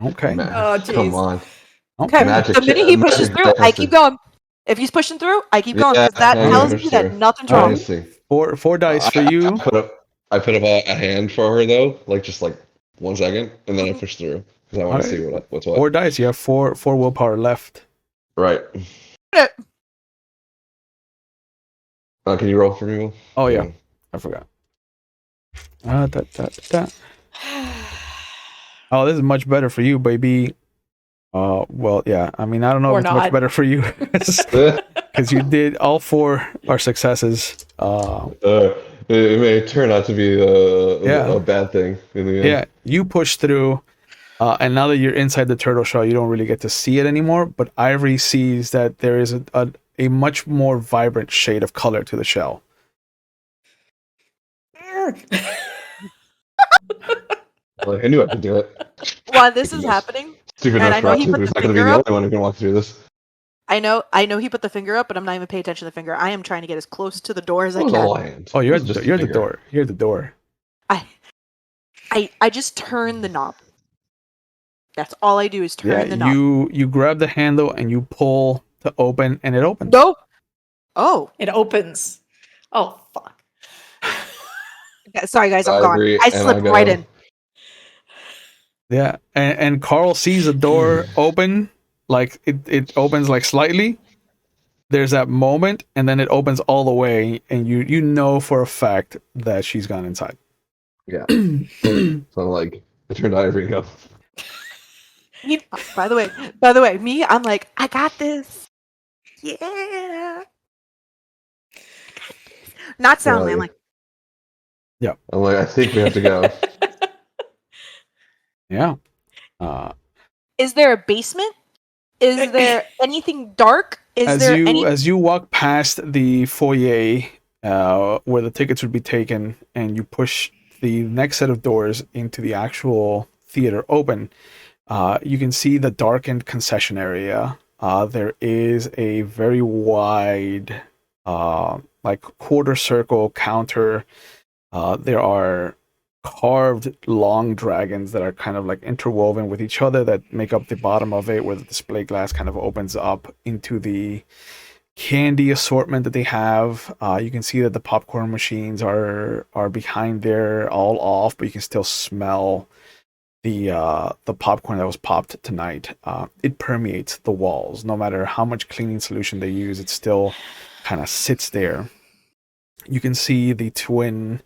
Okay. man, Oh, come jeez. on. Okay. Magic. The minute he pushes magic through, I dancing. keep going. If he's pushing through, I keep going Yeah, because that I'm gonna tells push me that through. nothing's I wrong. wanna see. 4 dice for you. I put up a hand for her though, like just like 1 second, and then I push through because I want to Okay. see what's what. 4 dice. You have 4 willpower left. Right. Can you roll for me, Will? Oh yeah, I forgot. Oh, this is much better for you, baby. Well, yeah. I mean, I don't know Or if it's much not. better for you because you did all 4 are successes. It may turn out to be a bad thing in the end. Yeah, you push through, and now that you're inside the turtle shell, you don't really get to see it anymore. But Ivory sees that there is a much more vibrant shade of color to the shell. Like, I knew I could do it. While this is happening, Stupid and I know he Nosferatu, put but he's the not going to be finger the up. only one who can walk through this. I know he put the finger up, but I'm not even paying attention to the finger. I am trying to get as close to the door as I It was a can. hand. Oh, It you're was at just the a finger. door. You're at the door. I just turn the knob. That's all I do is turn the knob. You grab the handle and you pull to open, and it opens. No. Oh, It opens. Oh, fuck. sorry guys, I'm I gone. agree, I and slipped I go- right in. Yeah, and Carl sees the door open, like it opens like slightly. There's that moment, and then it opens all the way, and you know for a fact that she's gone inside. Yeah. So I'm like, I turned to Ivory and go, By the way, me, I'm like, I got this. Yeah. I got this. Not soundly. I'm like, I think we have to go. Yeah. is there a basement Is there anything dark? Is As there you any? as you walk past the foyer where the tickets would be taken, and you push the next set of doors into the actual theater open, you can see the darkened concession area. There is a very wide, like quarter circle counter. There are carved long dragons that are kind of like interwoven with each other that make up the bottom of it, where the display glass kind of opens up into the candy assortment that they have. You can see that the popcorn machines are behind there, all off, but you can still smell the popcorn that was popped tonight. It permeates the walls. No matter how much cleaning solution they use, it still kind of sits there. You can see the twin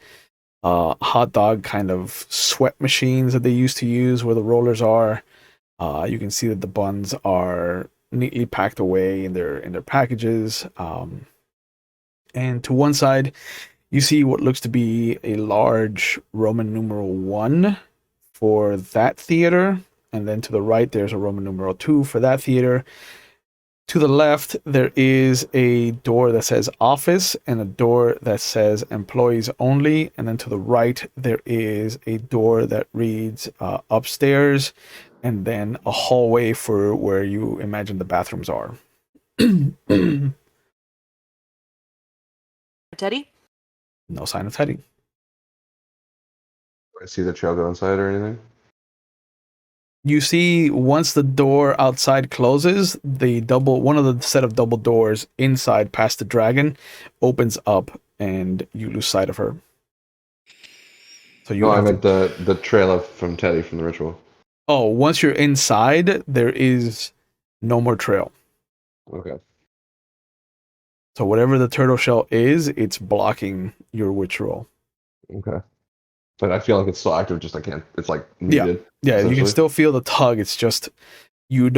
hot dog kind of sweat machines that they used to use where the rollers are. You can see that the buns are neatly packed away in their packages. And to one side, you see what looks to be a large Roman numeral 1 for that theater. And then to the right, there's a Roman numeral 2 for that theater. To the left, there is a door that says office and a door that says employees only. And then to the right, there is a door that reads upstairs, and then a hallway for where you imagine the bathrooms are. Teddy? No sign of Teddy. Do I see the trail go inside or anything? You see, once the door outside closes, one of the set of double doors inside past the dragon opens up, and you lose sight of her. So you No, I have meant to, the trail from Teddy from the ritual. once you're inside, there is no more trail. Okay. So whatever the turtle shell is, it's blocking your witch roll. Okay. But I feel like it's still active, just I can't. It's like muted. Yeah, you can essentially. still feel the tug. It's just you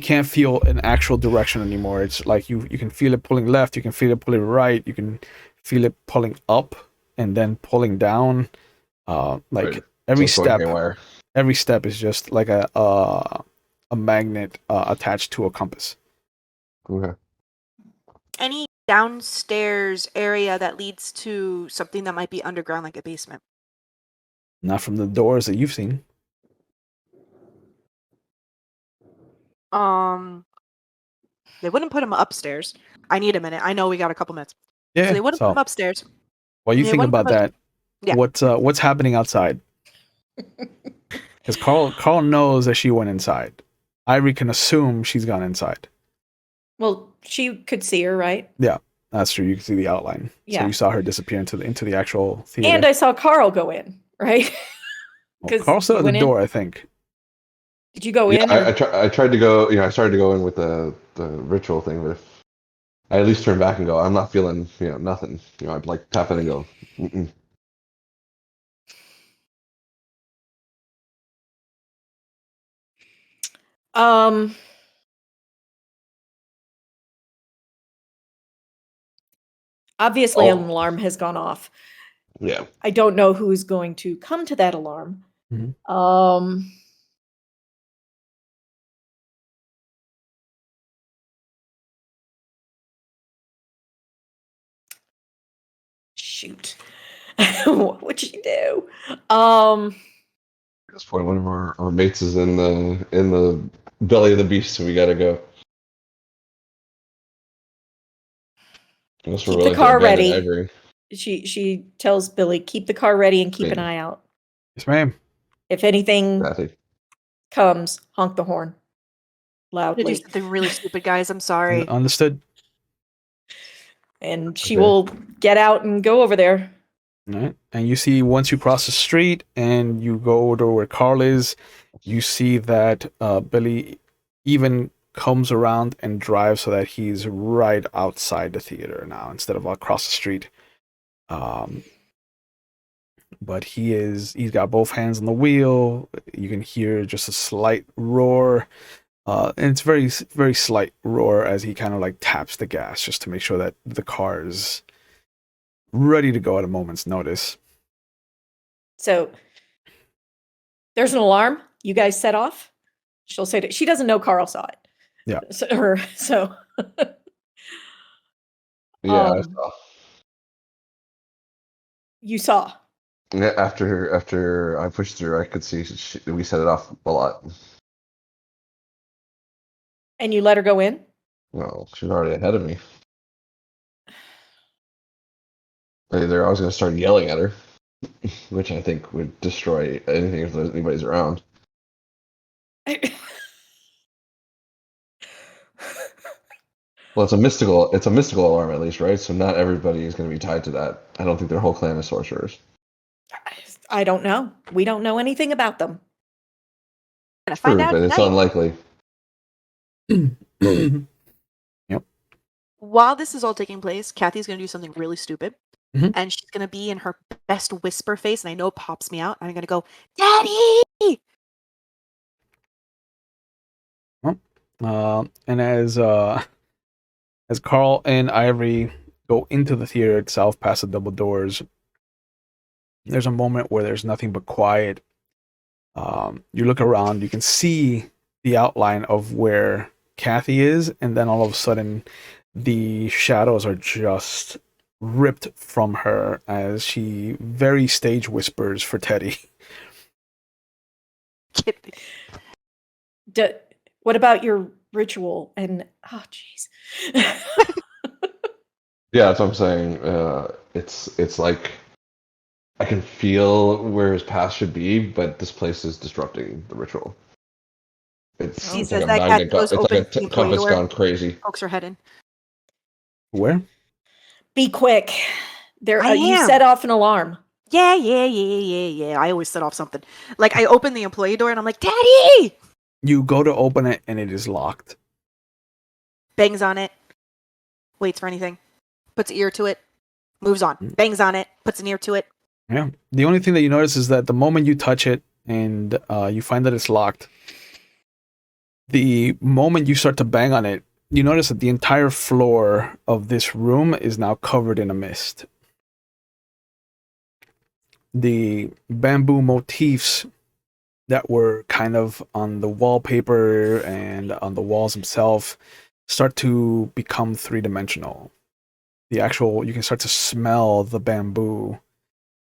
can't feel an actual direction anymore. It's like you can feel it pulling left, you can feel it pulling right, you can feel it pulling up and then pulling down. Right. Every So it's going step, haywire. every step is just like a magnet attached to a compass. Okay. Any downstairs area that leads to something that might be underground, like a basement? Not from the doors that you've seen. They wouldn't put him upstairs. I need a minute. I know we got a couple minutes. Yeah. So they wouldn't put So him upstairs. while you They think wouldn't about put him that, Yeah. what's happening outside? Because Carl knows that she went inside. Ivory can assume she's gone inside. Well, she could see her, right? That's true. You can see the outline. Yeah. So you saw her disappear into the actual theater. And I saw Carl go in, right? Well, 'Cause Carl's still you at the went in? door, I think. Did you go Yeah, in? I tried to go. I started to go in with the ritual thing, but if I at least turn back and go, I'm not feeling, nothing. I'd like tap in and go. Mm-mm. Obviously, an Oh. alarm has gone off. Yeah. I don't know who's going to come to that alarm. Mhm. Shoot. What would you do? At this point, one of our mates is in the belly of the beast, so we gotta go. Unless we're Keep the willing to car abandon ready. Ivory. She tells Billy, keep the car ready and keep an Same. eye out. Yes, ma'am. If anything Kathy. comes, honk the horn I'm gonna do loudly. something really stupid, guys. I'm sorry. Understood. And she Okay. will get out and go over there. All right. And you see, once you cross the street and you go to where Carl is, you see that Billy even comes around and drives so that he's right outside the theater now instead of across the street. But he's got both hands on the wheel. You can hear just a slight roar. And it's very, very slight roar as he kind of like taps the gas just to make sure that the car is ready to go at a moment's notice. So there's an alarm. You guys set off. She'll say she doesn't know Carl saw it. Yeah. So Yeah, I Um, saw. you saw. Yeah, after I pushed through, I could see we set it off a lot. And you let her go in? Well, she's already ahead of me. Either I was going to start yelling at her, which I think would destroy anything if anybody's around. Well, it's a mystical alarm at least, right? So not everybody is going to be tied to that. I don't think their whole clan is sorcerers. I don't know. We don't know anything about them. Gonna find True, out but it's tonight. unlikely. Yep. While this is all taking place, Kathy's gonna do something really stupid. Mhm. And she's gonna be in her best whisper face, and I know it pops me out. I'm gonna go, Daddy! And as Carl and Ivory go into the theater itself, past the double doors, there's a moment where there's nothing but quiet. You look around, you can see the outline of where Kathy is, and then all of a sudden, the shadows are just ripped from her as she very stage whispers for Teddy. Kitty. What about your ritual? And oh, jeez. Yeah, that's what I'm saying. It's like I can feel where his path should be, but this place is disrupting the ritual. It's, He it's says like a that Kathy goes it's like open a the employee compass door. gone crazy. Pokes her head in. Where? Be quick. There, I you am. set off an alarm. Yeah. I always set off something. Like, I open the employee door, and I'm like, Daddy! You go to open it, and it is locked. Bangs on it. Waits for anything. Puts an ear to it. Moves on. Bangs on it. Puts an ear to it. Yeah. The only thing that you notice is that the moment you touch it and you find that it's locked, the moment you start to bang on it, you notice that the entire floor of this room is now covered in a mist. The bamboo motifs that were kind of on the wallpaper and on the walls themselves start to become three-dimensional. You can start to smell the bamboo.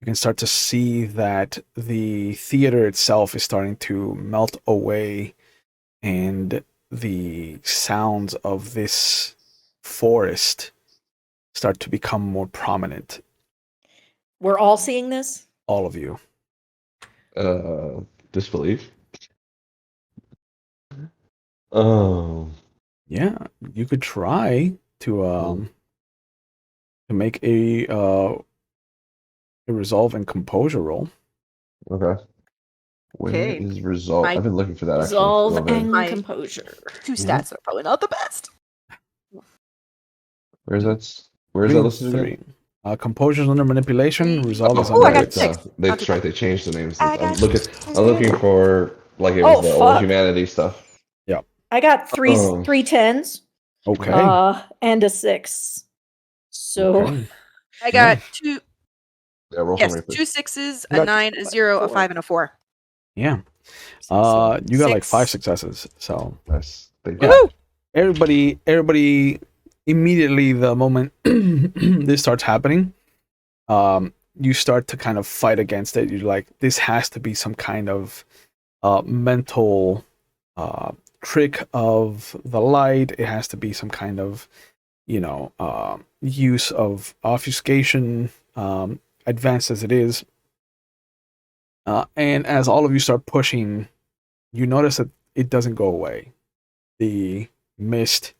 You can start to see that the theater itself is starting to melt away, and the sounds of this forest start to become more prominent. We're all seeing this? All of you. Disbelief. Oh, Yeah, you could try to make a resolve and composure roll. okay. Where Okay. is resolve? My I've been looking for that Resolve actually. and My- composure. Two Yeah. stats that are probably not the best. Where's that? Where's that listed Three. again? Composure is under manipulation. Resolve is Oh, I under got its. six. That's right. They changed the names. I I'm got looking for like it was Oh, the old fuck. humanity stuff. I got three Oh. 3 10s. Okay. And a 6. So Okay. I got two. Yeah, roll Yes, for me, please. 2 6s, I a got 9, a 0, a 5, and a 4. Yeah. so You got like 5 6. successes. So Nice. Thank yeah. you. Everybody immediately the moment this starts happening, you start to kind of fight against it. You're like, this has to be some kind of mental trick of the light. It has to be some kind of, use of obfuscation, advanced as it is. And as all of you start pushing, you notice that it doesn't go away. The mist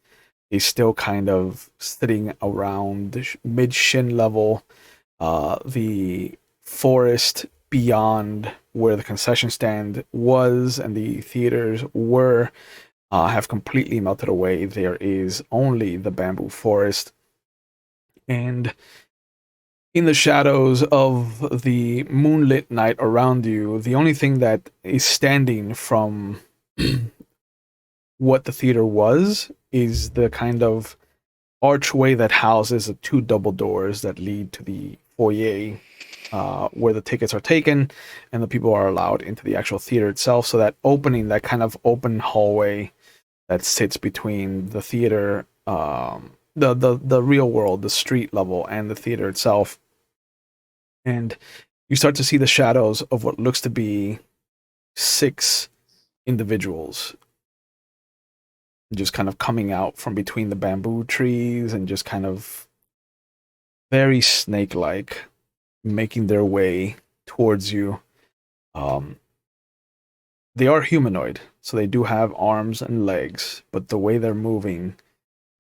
is still kind of sitting around mid shin level. The forest beyond where the concession stand was and the theaters were have completely melted away. There is only the bamboo forest. And in the shadows of the moonlit night around you, the only thing that is standing from what the theater was is the kind of archway that houses the 2 double doors that lead to the foyer, where the tickets are taken and the people are allowed into the actual theater itself. So that opening, that kind of open hallway that sits between the theater, the real world, the street level, and the theater itself. And you start to see the shadows of what looks to be 6 individuals just kind of coming out from between the bamboo trees and just kind of very snake-like making their way towards you. They are humanoid, so they do have arms and legs, but the way they're moving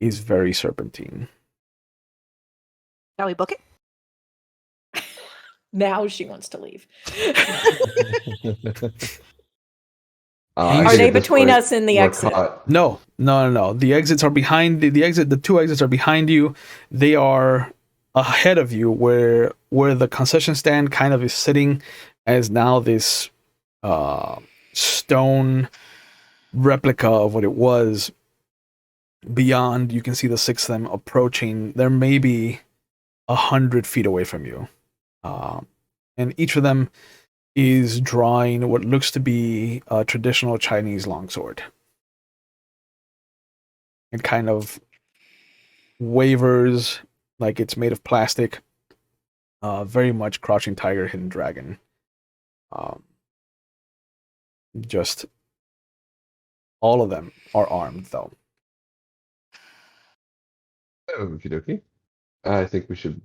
is very serpentine. Shall we book it? Now she wants to leave. I Are think they at this between point, us and the we're exit? caught. No. The exits are behind the exit. The 2 exits are behind you. They are ahead of you, where the concession stand kind of is sitting as now this stone replica of what it was. Beyond, you can see the 6 of them approaching. They're maybe 100 feet away from you, and each of them is drawing what looks to be a traditional Chinese longsword. It kind of wavers like it's made of plastic. Very much Crouching Tiger, Hidden Dragon. Just all of them are armed, though. Okie dokie. I think we should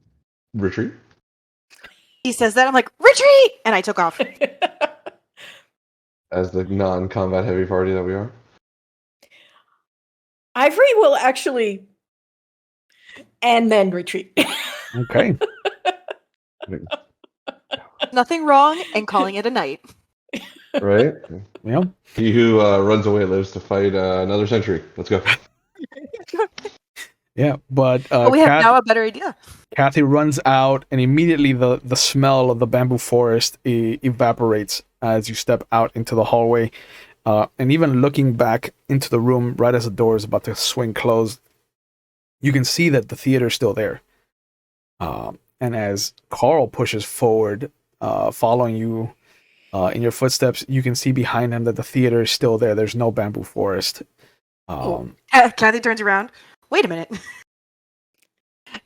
retreat. He says that, I'm like, retreat! And I took off. As the non-combat heavy party that we are. Ivory will actually, and then retreat. Okay. Nothing wrong in calling it a night. Right? Yeah. He who runs away lives to fight another century. Let's go. Yeah, but But we have now a better idea. Kathy runs out, and immediately the smell of the bamboo forest evaporates as you step out into the hallway. And even looking back into the room, right as the door is about to swing closed, you can see that the theater is still there. And as Carl pushes forward, following you in your footsteps, you can see behind him that the theater is still there. There's no bamboo forest. Kathy turns around. Wait a minute.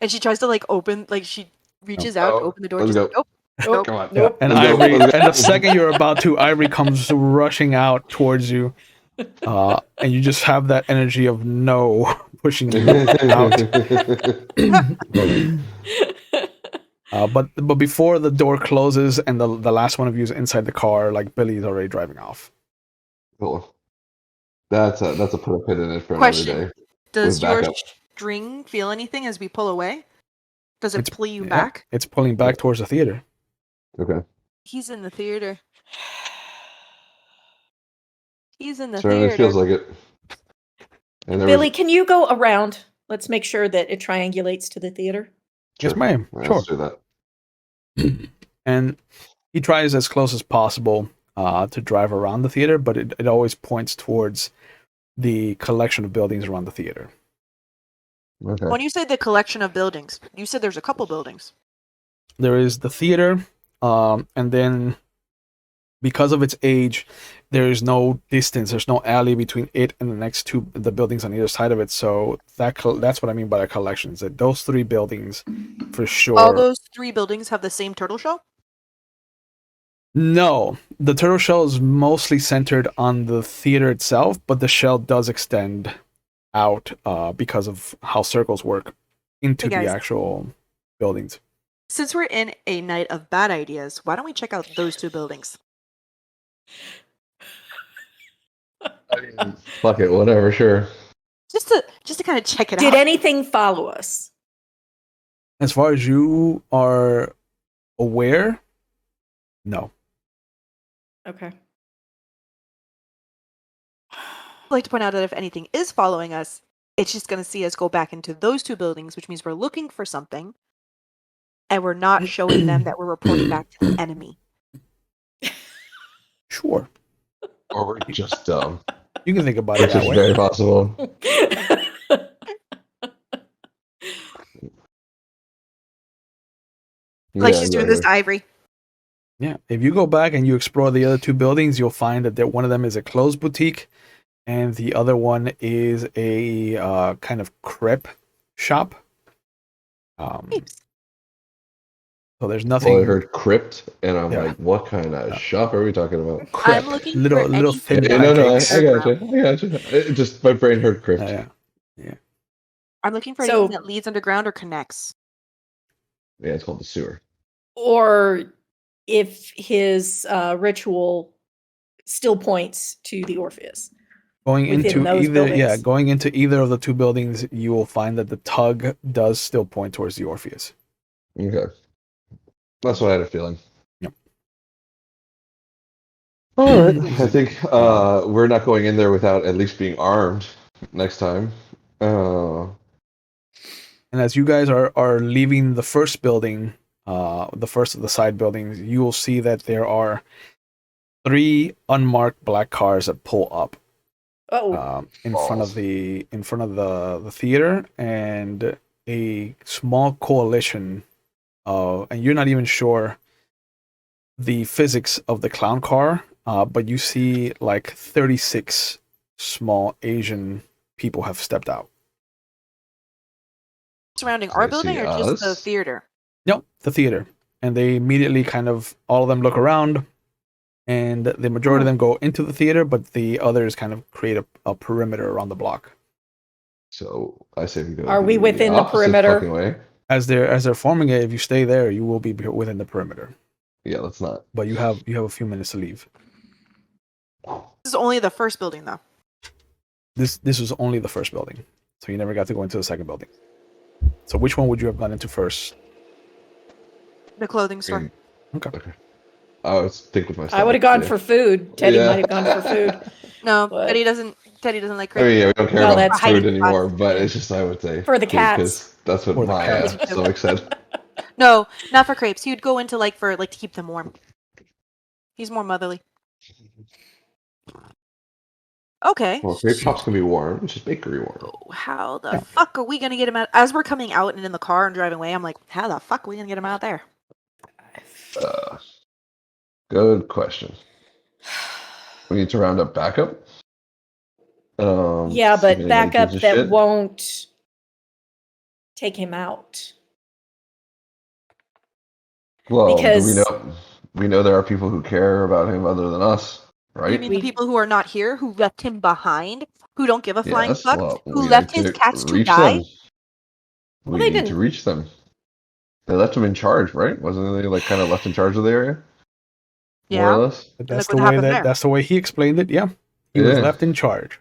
And she tries to open, she reaches out to open the door. Let's Just, go. nope. Come on. Nope. And Let's go. Ivory, Let's go. and the second you're about to, Ivory comes rushing out towards you, and you just have that energy of no pushing you out. But before the door closes and the last one of you is inside the car, Billy's already driving off. Cool. That's a put a pin in it for Question. another day. Does With your backup. string feel anything as we pull away? Does it pull you Yeah, back? it's pulling back towards the theater. Okay. He's in the theater. He's in the Certainly theater. feels like it. And there Billy, can you go around? Let's make sure that it triangulates to the theater. Yes, ma'am. Sure. Let's do that. And he tries as close as possible to drive around the theater, but it always points towards the collection of buildings around the theater. Okay. When you said the collection of buildings, you said there's a couple buildings. There is the theater, and then because of its age, there is no distance. There's no alley between it and the buildings on either side of it. So that's what I mean by the collections. That those 3 buildings, for sure. All those 3 buildings have the same turtle shell? No, the turtle shell is mostly centered on the theater itself, but the shell does extend out because of how circles work into Hey, the guys. actual buildings. Since we're in a night of bad ideas, why don't we check out those 2 buildings? Fuck it, whatever, sure. Just to kind of check it Did out. anything follow us? As far as you are aware, no. Okay. I'd like to point out that if anything is following us, it's just going to see us go back into those 2 buildings, which means we're looking for something, and we're not showing them that we're reporting back to the enemy. Sure. Or we're just dumb. You can think about it Which that is way. very possible. Like Yeah, she's doing this exactly. to Ivory. Yeah. If you go back and you explore the other 2 buildings, you'll find that one of them is a clothes boutique, and the other one is a kind of crepe shop. Heaps. So there's Well, I nothing. heard crypt, and I'm Yeah. like, what kind of Yeah. shop are we talking about? Crepe. I'm looking Little for little anything thin Yeah, no, pancakes. I got you. I got you. It just my brain heard crypt. Yeah. I'm looking for So- anything that leads underground or connects. Yeah, it's called the sewer. Or if his ritual still points to the Orpheus. Going Within into those buildings. going into either of the two buildings, you will find that the tug does still point towards the Orpheus. Okay, that's what I had a feeling. Yep. All right, I think we're not going in there without at least being armed next time. And as you guys are leaving the first building, the first of the side buildings, you will see that there are 3 unmarked black cars that pull up in front of the theater, and a small coalition and you're not even sure the physics of the clown car, but you see like 36 small Asian people have stepped out. Surrounding So our they building see or just the us? theater? Nope, the theater. And they immediately all of them look around, and the majority of them go into the theater, but the others kind of create a perimeter around the block. So I say we go. Are we within the opposite perimeter? fucking way. As they're forming it, if you stay there, you will be within the perimeter. Yeah, let's not. But you have a few minutes to leave. This is only the first building, though. This was only the first building, so you never got to go into the second building. So which one would you have gone into first? The clothing store. Okay. I was thinking with myself. I would have gone yeah. for food. Teddy Yeah. might have gone for food. No, But- Teddy doesn't like I mean, yeah, we don't care Well, about that's food true. anymore, but it's just I would say For the cats. because that's what For the my cats. stomach said. No, not for crepes. You'd go into to keep them warm. He's more motherly. Okay. Well, grape pops can be warm. It's just bakery warm. So how the Yeah. fuck are we gonna get him out? As we're coming out and in the car and driving away, I'm like, how the fuck are we gonna get him out there? Good question. We need to round up backup. Yeah, see if but anybody backup gives a that shit. won't take him out. Well, because- we know there are people who care about him other than us, right? You mean the people who are not here, who left him behind, who don't give a flying Yes, fuck, well, who we left need his cats to reach die? them. We they need to didn't. reach them. They left him in charge, right? Wasn't they kind of left in charge of the area? More Yeah. or less. But look that's what the way happened there. that's the way he explained it. Yeah, he was Yeah. left in charge.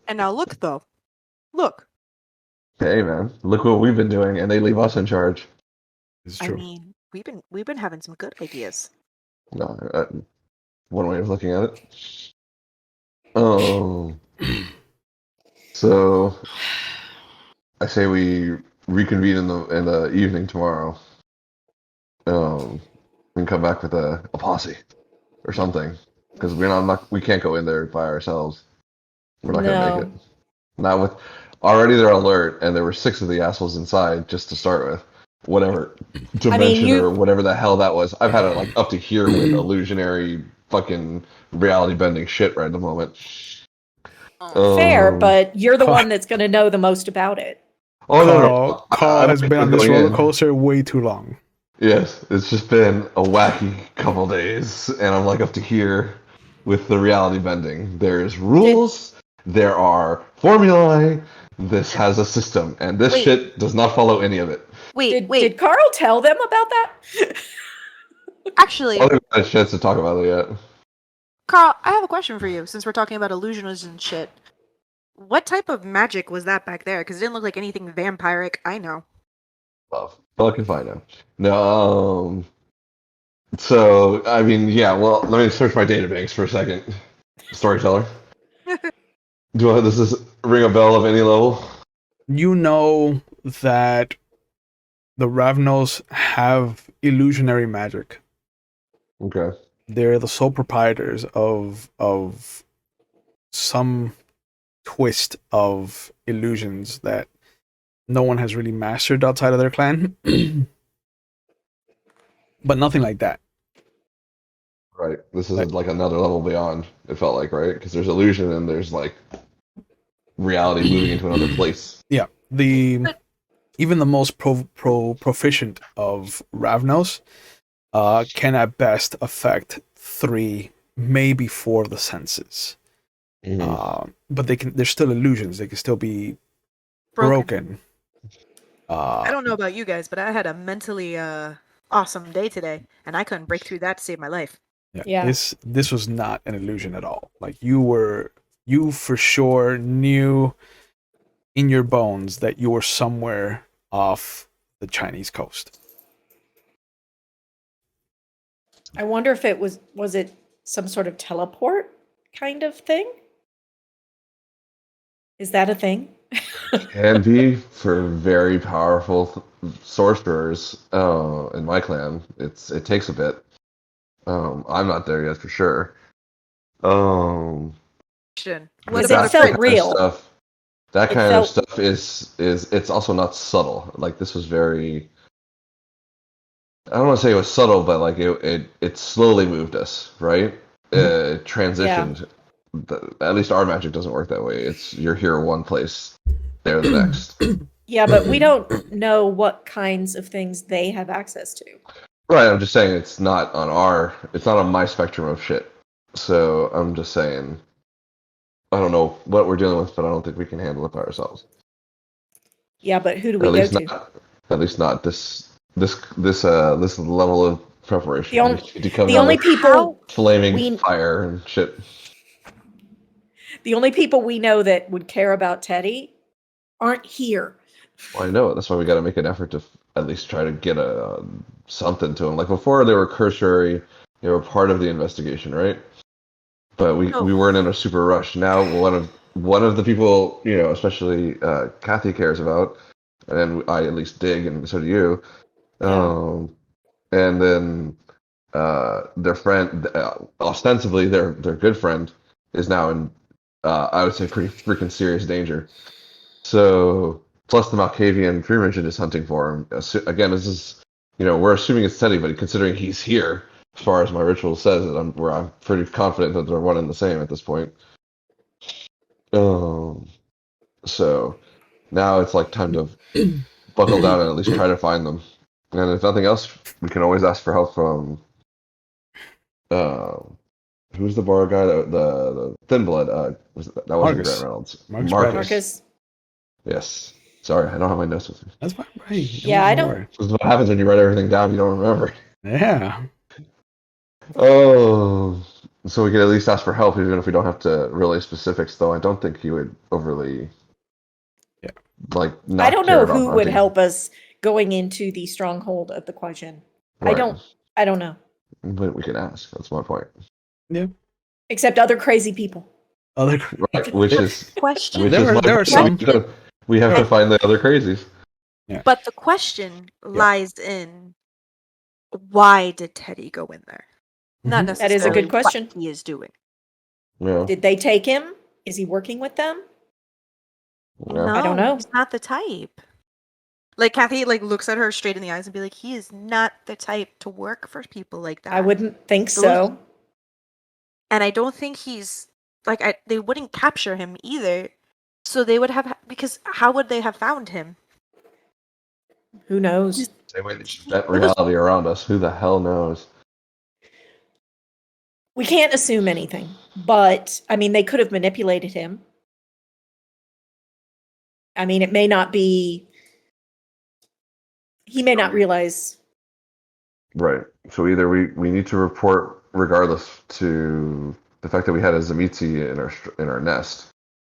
And now look though. Look. Hey man, look what we've been doing, and they leave us in charge. It's I true. mean, we've been having some good ideas. No, one way of looking at it. Oh, so I say we reconvene in the evening tomorrow. And come back with a posse or something, because we can't go in there by ourselves. We're not gonna make it. Not with already they're alert, and there were 6 of the assholes inside just to start with. Whatever dimension or whatever the hell that was. I've had it like up to here with illusionary fucking reality bending shit right at the moment. Fair, Um, but you're the Carl- one that's going to know the most about it. oh no, Carl has been on this going in. roller coaster way too long. Yes, it's just been a wacky couple days, and I'm like up to here with the reality bending. There's rules, there are formulae, this has a system, and this Wait. shit does not follow any of it. Wait, Did Carl tell them about that? Actually, I haven't had a chance to talk about it yet. Carl, I have a question for you, since we're talking about illusions and shit. What type of magic was that back there? Because it didn't look like anything vampiric I know. Well, I can find out. No, so, I mean, yeah, well, let me search my databanks for a second. Storyteller. Does this ring a bell of any level? You know that the Ravnos have illusionary magic. Okay. They're the sole proprietors of some twist of illusions that no one has really mastered outside of their clan. But nothing like that. Right. This is like another level beyond. It felt like, right? Because there's illusion and there's like reality moving into another place. Yeah, even the most proficient of Ravnos can at best affect 3, maybe 4 of the senses. But they're still illusions. They can still be broken. I don't know about you guys, but I had a mentally awesome day today, and I couldn't break through that to save my life. Yeah. This was not an illusion at all. Like you for sure knew in your bones that you were somewhere off the Chinese coast. I wonder if it was it some sort of teleport kind of thing? Is that a thing? Can be for very powerful sorcerers in my clan. It takes a bit. I'm not there yet for sure. What Because about it felt real. That kind of stuff is it's also not subtle. Like this was very. I don't want to say it was subtle, but like it slowly moved us, right? It transitioned. At least our magic doesn't work that way. It's you're here one place, there the next. Yeah, but we don't know what kinds of things they have access to. Right, I'm just saying it's not on my spectrum of shit. So I'm just saying I don't know what we're dealing with, but I don't think we can handle it by ourselves. Yeah, but who do we go to? At least not this level of preparation. The only people flaming fire and shit. The only people we know that would care about Teddy aren't here. Well, I know it. That's why we got to make an effort to at least try to get something to them. Like before, they were cursory. They were part of the investigation, right? But we weren't in a super rush. Now one of the people, especially Kathy cares about, and I at least dig, and so do you. And then their friend, ostensibly their good friend, is now in, I would say, pretty freaking serious danger. So, plus the Malkavian Primogen is hunting for him. Again, this is, we're assuming it's Teddy, but considering he's here, as far as my ritual says it, I'm pretty confident that they're one and the same at this point. So now it's like time to buckle down and at least try to find them. And if nothing else, we can always ask for help from who's the bar guy? The thin blood. That wasn't Grant Reynolds. Marcus. Yes. Sorry, I don't have my notes with me. That's fine. Right. Yeah, I don't. This is what happens when you write everything down. You don't remember. Yeah. Oh, so we can at least ask for help, even if we don't have to relay specifics. Though I don't think he would overly. Yeah. Like. I don't know who would help us going into the stronghold of the Kuei-Jin. Right. I don't know. But we can ask. That's my point. Yeah. Except other crazy people. Right, which is question. There are some. We have to find the other crazies. Yeah. But the question lies in why did Teddy go in there? Not necessarily. That is a good question. What he is doing. Yeah. Did they take him? Is he working with them? Yeah. No, I don't know. He's not the type. Like Kathy, looks at her straight in the eyes and be like, "He is not the type to work for people like that." I wouldn't think so. And I don't think he's they wouldn't capture him either. So they would have, because how would they have found him? Who knows? Same way that reality around us. Who the hell knows? We can't assume anything, but I mean, they could have manipulated him. I mean, it may not be. He may not realize. Right. So either we need to report regardless to the fact that we had a Zamitzi in our nest.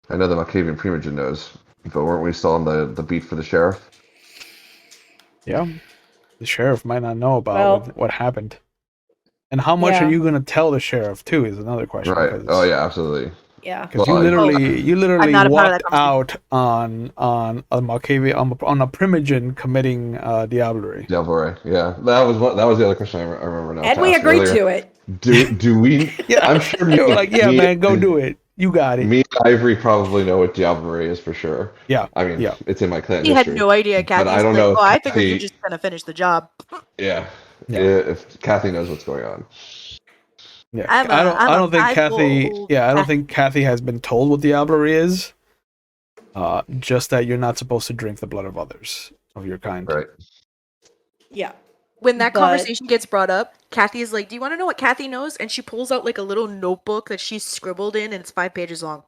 I know the Malkavian Primogen knows, but weren't we still on the beat for the sheriff? Yeah. The sheriff might not know about what happened. And how much are you going to tell the sheriff too is another question. Right. Oh yeah, absolutely. Yeah. Because you literally walked out on a Malkavian on a Primogen committing diablerie. Diablerie. Yeah. That was the other question I remember now. And we agreed to it. Do we? Yeah. I'm sure you were like, yeah, man, go do it. You got it. Me and Ivory probably know what diablerie is for sure. Yeah. I mean, it's in my clan He history. had no idea, Kathy. But I don't know. I figured you're just gonna finish the job. Yeah. If Kathy knows what's going on. Yeah, I'm I don't think Kathy. five-year-old Yeah, I don't Kathy. think Kathy has been told what diablerie is. Just that you're not supposed to drink the blood of others of your kind. Right. Yeah. When that But- conversation gets brought up, Kathy is like, "Do you want to know what Kathy knows?" And she pulls out like a little notebook that she's scribbled in, and it's 5 pages long.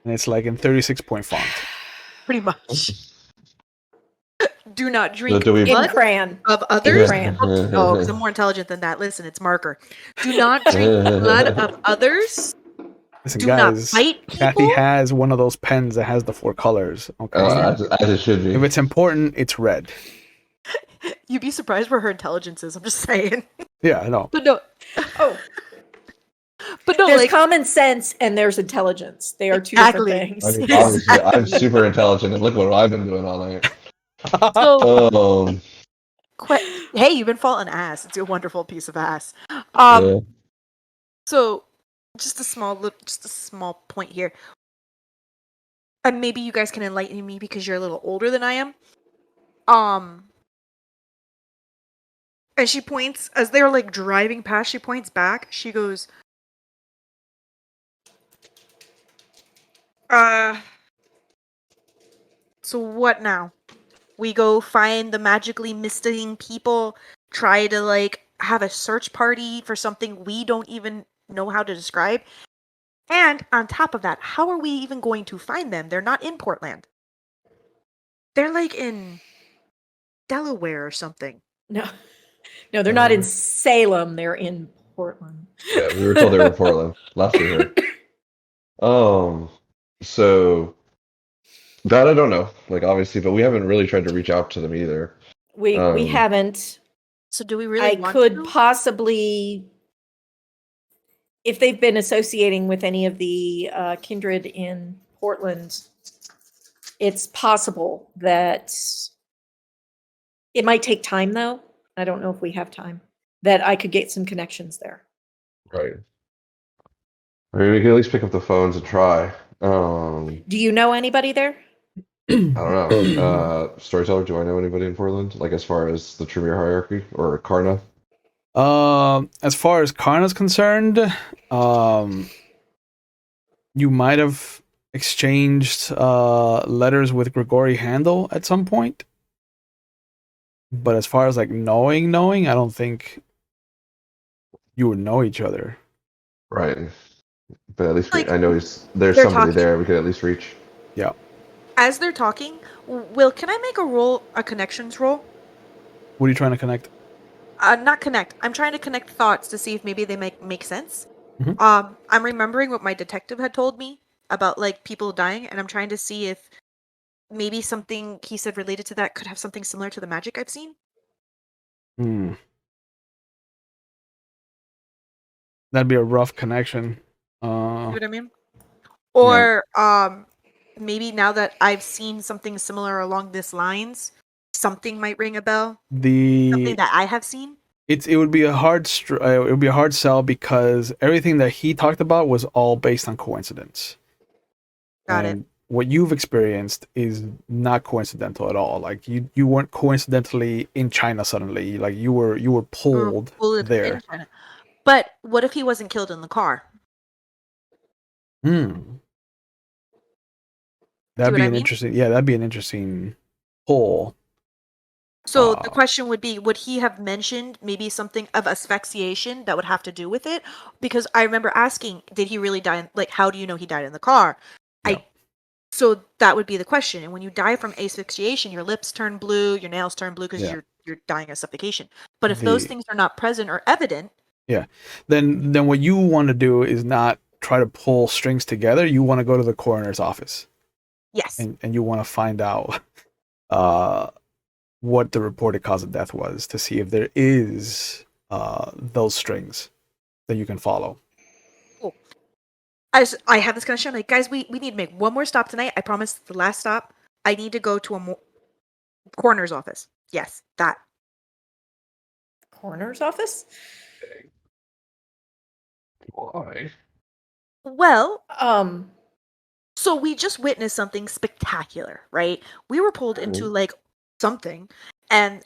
And it's like in 36-point font. Pretty much. Do not So drink do we? In blood crayon. of others. crayon. Oh, because I'm more intelligent than that. Listen, it's marker. Do not drink blood of others. Listen, Do not guys, bite Kathy people. has one of those pens that has the 4 colors. Okay, As it should be. if it's important, it's red. You'd be surprised where her intelligence is. I'm just saying. Yeah, I know. But no, Oh, but no, there's like common sense and there's intelligence. They are two Exactly. different I things. mean, obviously, I'm super intelligent, and look what I've been doing all night. so. Um, Hey, you've been faulting ass. It's a wonderful piece of ass. yeah. So just a small point here. And maybe you guys can enlighten me because you're a little older than I am. And she points as they're like driving past, she points back. She goes, so what now? We go find the magically missing people, try to like have a search party for something we don't even know how to describe. And on top of that, how are we even going to find them? They're not in Portland. They're like in Delaware or something. No, they're not in Salem. They're in Portland. Yeah, we were told they were in Portland last we heard. So that I don't know, like obviously, but we haven't really tried to reach out to them either. We haven't. So do we really I want could to? possibly, if they've been associating with any of the kindred in Portland, it's possible that it might take time, though. I don't know if we have time. That I could get some connections there. Right. I mean, we can at least pick up the phones and try. Do you know anybody there? I don't know. Storyteller, do I know anybody in Portland? Like as far as the Tremere hierarchy or Karna? As far as Karna's concerned, you might have exchanged letters with Grigori Handel at some point. But as far as like knowing, I don't think you would know each other. Right. But at least Like, I know there's they're somebody talking. there we could at least reach. Yeah. As they're talking, Will, can I make a connections roll? What are you trying to connect? Not connect. I'm trying to connect thoughts to see if maybe they make sense. Mhm. I'm remembering what my detective had told me about like people dying, and I'm trying to see if maybe something he said related to that could have something similar to the magic I've seen. That'd be a rough connection. You know what I mean? Or maybe now that I've seen something similar along this lines, something might ring a bell. Something that I have seen. It would be a hard sell because everything that he talked about was all based on coincidence. Got it. What you've experienced is not coincidental at all. Like you weren't coincidentally in China suddenly. Like you were pulled there. In China. But what if he wasn't killed in the car? That'd be an interesting pull. So the question would be, would he have mentioned maybe something of asphyxiation that would have to do with it? Because I remember asking, did he really die? Like, how do you know he died in the car? Yeah. So that would be the question. And when you die from asphyxiation, your lips turn blue, your nails turn blue because you're dying of suffocation. But if those things are not present or evident, then what you want to do is not try to pull strings together. You want to go to the coroner's office. Yes. And you want to find out what the reported cause of death was to see if there is those strings that you can follow. Cool. I have this connection. Like, guys, we need to make one more stop tonight. I promise the last stop. I need to go to a coroner's office. Yes, that. Coroner's office? Why? Well, so we just witnessed something spectacular, right? We were pulled into like something, and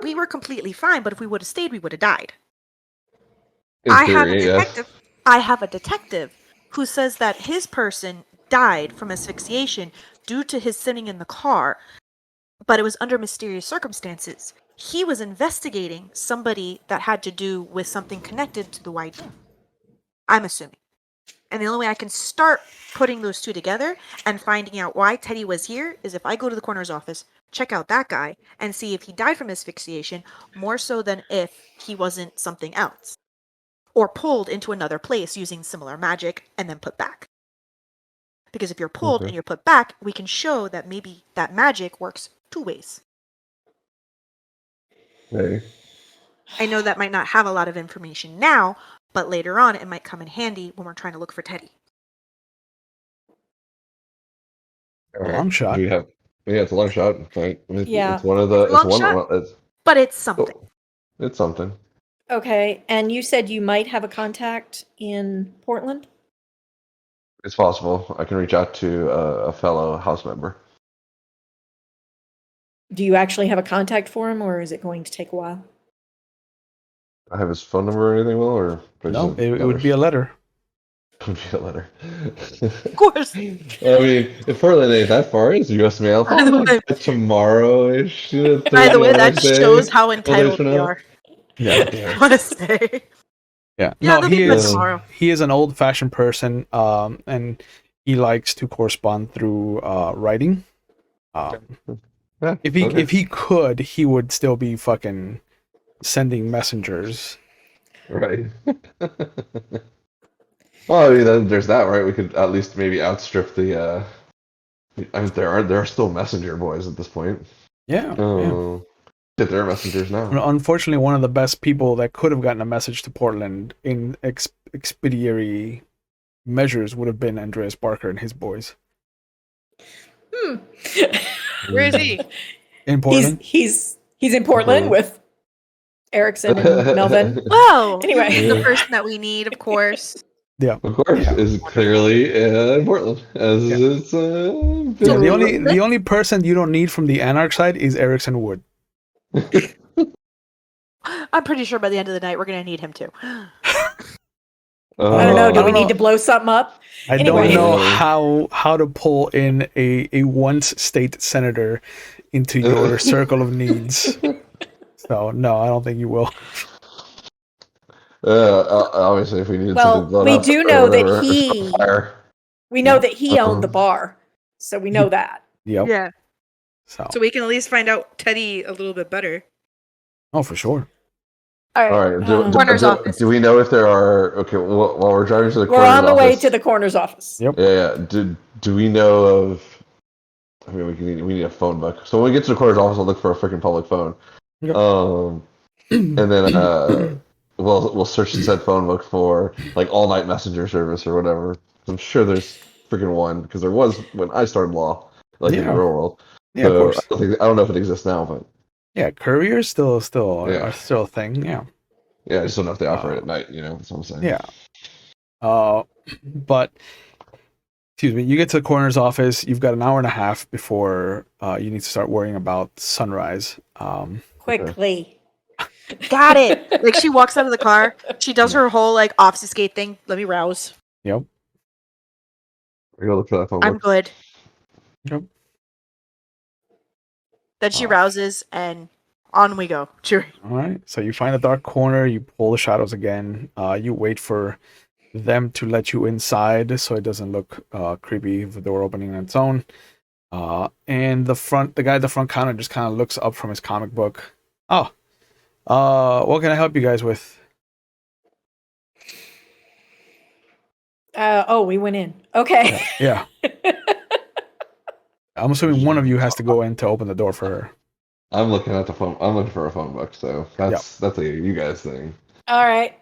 we were completely fine, but if we would have stayed, we would have died. In I have a theory, yes. detective. I have a detective who says that his person died from asphyxiation due to his sitting in the car, but it was under mysterious circumstances. He was investigating somebody that had to do with something connected to the YG. I'm assuming. And the only way I can start putting those two together and finding out why Teddy was here is if I go to the coroner's office, check out that guy, and see if he died from asphyxiation, more so than if he wasn't something else. Or pulled into another place using similar magic and then put back. Because if you're pulled and you're put back, we can show that maybe that magic works two ways. Hey. I know that might not have a lot of information now, but later on it might come in handy when we're trying to look for Teddy. All Long shot. Yeah, it's a long shot. Right? I mean, Yeah. It's one of the. It's a long shot. It's, But it's something. it's something. Okay, and you said you might have a contact in Portland? It's possible. I can reach out to a fellow house member. Do you actually have a contact for him, or is it going to take a while? I have his phone number or anything, Will, or No, it would be a letter. It would be a letter. Of course. I mean, if Portland ain't that far, it's U.S. mail. By the way- Tomorrow-ish. By the way, that shows how entitled we are. Yeah. I want to say. Yeah. Yeah, No, they'll be he good is. tomorrow. He is an old-fashioned person, and he likes to correspond through writing. Yeah, If he could, he would still be fucking sending messengers. Right. Well, I mean, then there's that, right? We could at least maybe outstrip the. I mean, there are still messenger boys at this point. Yeah. If they're messengers now. Unfortunately, one of the best people that could have gotten a message to Portland in expeditionary measures would have been Andreas Barker and his boys. Where is he? In Portland? He's in Portland with Erickson and Melvin. Oh, Anyway. he's the person that we need, of course. Yeah. Of course, is clearly in Portland, as it's. Yeah, the only person you don't need from the Anarch side is Erickson Wood. I'm pretty sure by the end of the night we're going to need him too. I don't know. Do we need to blow something up? I don't know how to pull in a once state senator into your circle of needs. So no, I don't think you will. Obviously, if we need something blown we up, do know that he that he owned the bar, so we know that. Yep. Yeah. So we can at least find out Teddy a little bit better. Oh, for sure. All All right. Coroner's office. Do we know if there are? Okay. While we're driving to the We're coroner's on the way office- to the coroner's office. Yep. Yeah. Do we know of? I mean, we need a phone book. So when we get to the coroner's office, I'll look for a freaking public phone. Yep. And then we'll search the said phone book for like all night messenger service or whatever. I'm sure there's freaking one because there was when I started law, like in the real world. Yeah, So of course. I don't know if it exists now, but Yeah, couriers still are still a thing. Yeah. yeah, I just don't know if they operate at night. That's what I'm saying. Yeah. But excuse me, you get to the coroner's office. You've got an hour and a half before you need to start worrying about sunrise. Quickly. Got it. Like she walks out of the car. She does her whole like obfuscate thing. Let me rouse. Yep. We're gonna look for that phone I'm book. good. Yep. Then she rouses and on we go. Cheery. All right. So you find a dark corner. You pull the shadows again. You wait for them to let you inside, so it doesn't look creepy with the door opening on its own. And the guy at the front counter just kind of looks up from his comic book. Oh, what can I help you guys with? We went in. Okay. Yeah. I'm assuming one of you has to go in to open the door for her. I'm looking at the phone. I'm looking for a phone book, so that's a you guys thing. All right.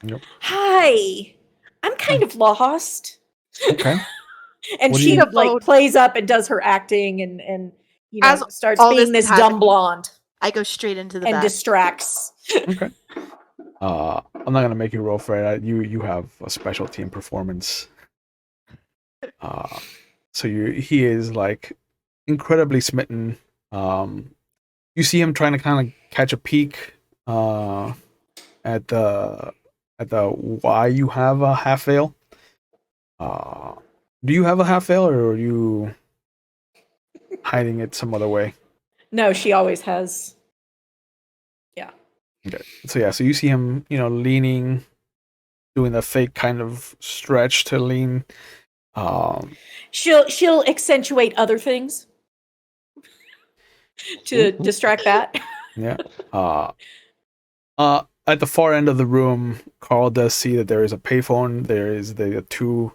Yep. Hi. I'm kind of lost. Okay. And What do she you- like plays up and does her acting and As starts all being this this is dumb happening, blonde I go straight into the and back. distracts. Okay. I'm not gonna make you roll for it. You have a specialty in performance. So he is like incredibly smitten. You You see him trying to kind of catch a peek at the why you have a half veil. Do you have a half veil, or are you hiding it some other way? No, she always has. Yeah. Okay. So yeah, so you see him, leaning, doing the fake kind of stretch to lean. She'll accentuate other things to distract that. Yeah. At the far end of the room, Carl does see that there is a payphone. There is the two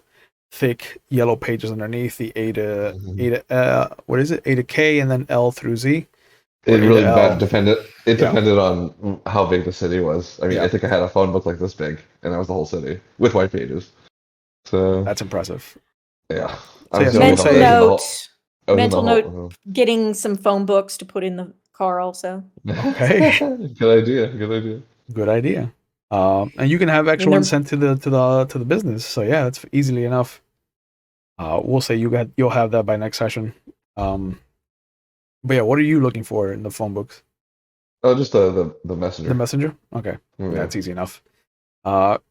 thick yellow pages underneath, the A to what is it? A to K and then L through Z. It Or A to really L. depended. It Yeah. depended on how big the city was. I mean, Yeah. I think I had a phone book like this big, and that was the whole city with white pages. So That's impressive. yeah, So I yeah, was so the only let's Mental one say- in the note. whole. I was in the Mental whole. note. Getting some phone books to put in the car also. Okay. Good idea. Good idea. Good idea. And you can have extra they're- ones sent to the business. So yeah, that's easily enough. We'll say you'll have that by next session. But yeah, what are you looking for in the phone books? Oh, just the messenger. The messenger? Okay. Yeah. That's easy enough.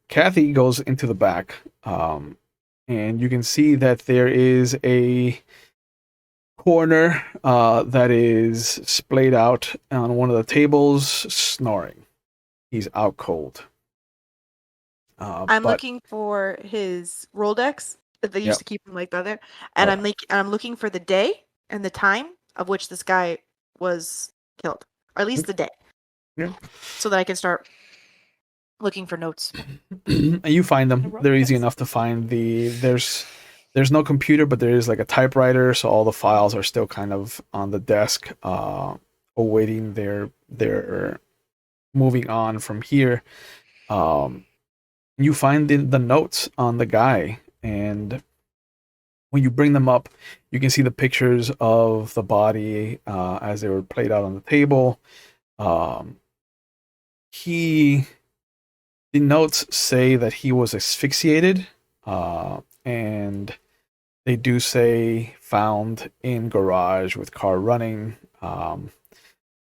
Kathy goes into the back, and you can see that there is a corner that is splayed out on one of the tables, snoring. He's out cold. I'm But looking for his Rolodex. They Yep. used to keep them like that there, and I'm looking for the day and the time of which this guy was killed, or at least the day, Yeah. so that I can start looking for notes. and you find them. The They're easy Rolodex. enough to find. There's no computer, but there is like a typewriter, so all the files are still kind of on the desk, awaiting their moving on from here. You find the notes on the guy, and when you bring them up, you can see the pictures of the body as they were played out on the table. The notes say that he was asphyxiated, and they do say found in garage with car running.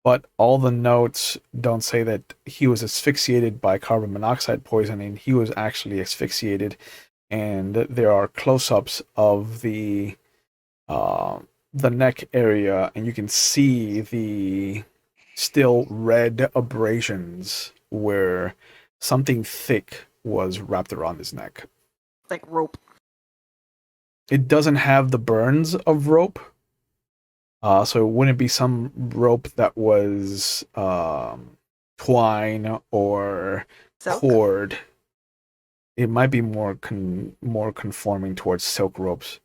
But all the notes don't say that he was asphyxiated by carbon monoxide poisoning. He was actually asphyxiated, and there are close-ups of the neck area, and you can see the still red abrasions where something thick was wrapped around his neck. Like rope. It doesn't have the burns of rope, so it wouldn't be some rope that was twine or Silk? cord. It might be more conforming towards silk ropes.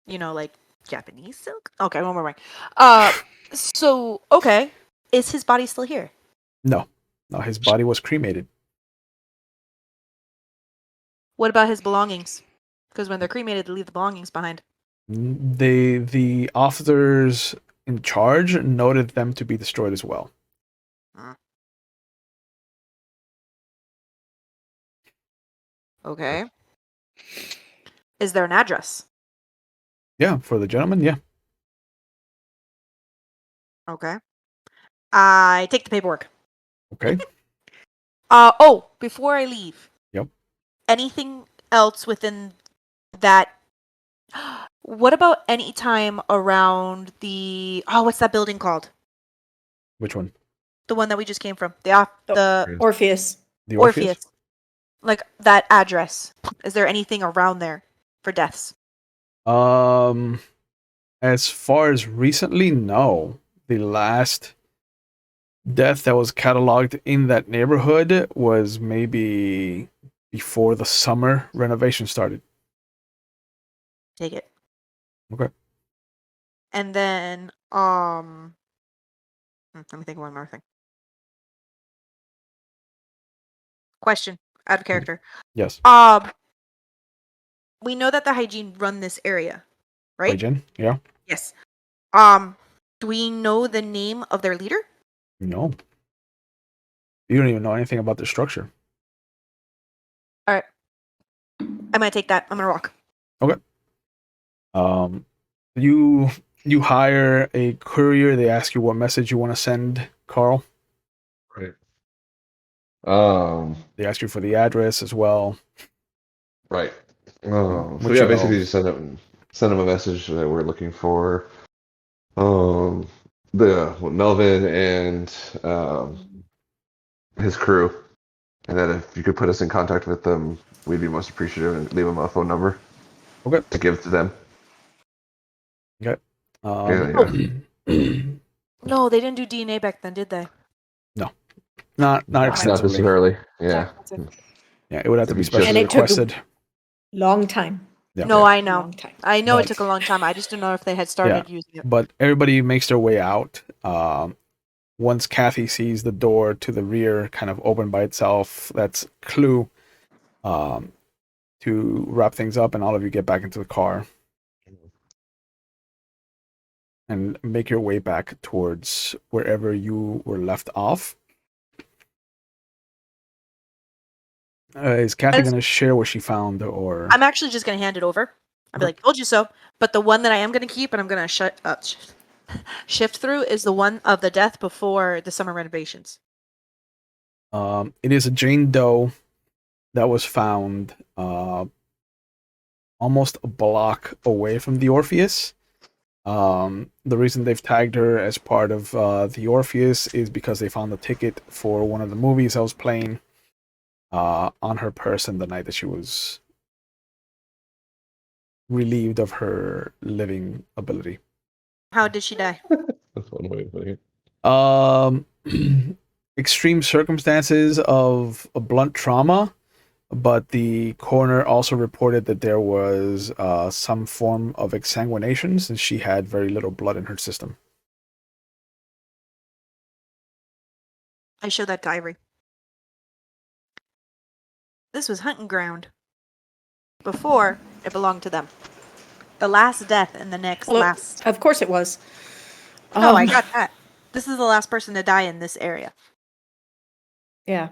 Like Japanese silk. Okay, one more. So okay, is his body still here? No, his body was cremated. What about his belongings? Because when they're cremated, they leave the belongings behind. The officers in charge noted them to be destroyed as well. Okay. Is there an address? Yeah, for the gentleman, yeah. Okay. I take the paperwork. Okay. Before I leave. Yep. Anything else within that? What about any time around the what's that building called? Which one? The one that we just came from. The Orpheus. The Orpheus? Like that address. Is there anything around there for deaths? As far as recently, no. The last death that was cataloged in that neighborhood was maybe before the summer renovation started. Take it. Okay. And then let me think of one more thing. Question out of character. Yes. We know that the hygiene run this area, right? Kuei-Jin? Yeah. Yes. Do we know the name of their leader? No. You don't even know anything about the structure. All right. I'm gonna take that. I'm gonna walk. Okay. You You hire a courier. They ask you what message you want to send, Carl. Right. They ask you for the address as well. Right. What So yeah, you basically know. just send them a message that we're looking for Melvin and his crew, and that if you could put us in contact with them, we'd be most appreciative, and leave them a phone number Okay. to give to them. Okay. Yeah. No, they didn't do DNA back then, did they? No, not Not extensively. necessarily. Yeah. Yeah, it would have to It'd be be specially And it took requested. long time. Yeah. No, I know. Long time. I know it But- took a long time. I just didn't know if they had started using it. But everybody makes their way out. Once Kathy sees the door to the rear kind of open by itself, that's clue to wrap things up, and all of you get back into the car and make your way back towards wherever you were left off. Is Kathy going to share what she found, or I'm actually just going to hand it over. I'll be like, told you so. But the one that I am going to keep and I'm going to shift through is the one of the death before the summer renovations. it is a Jane Doe that was found almost a block away from the Orpheus. The reason they've tagged her as part of the Orpheus is because they found the ticket for one of the movies I was playing on her person the night that she was relieved of her living ability. How did she die? That's one way of putting it. Extreme circumstances of a blunt trauma, but the coroner also reported that there was some form of exsanguination since she had very little blood in her system. I showed that to Ivory. This was hunting ground. Before, it belonged to them. The last death and the next Well, last... Of course it was. No, I got that. This is the last person to die in this area. Yeah.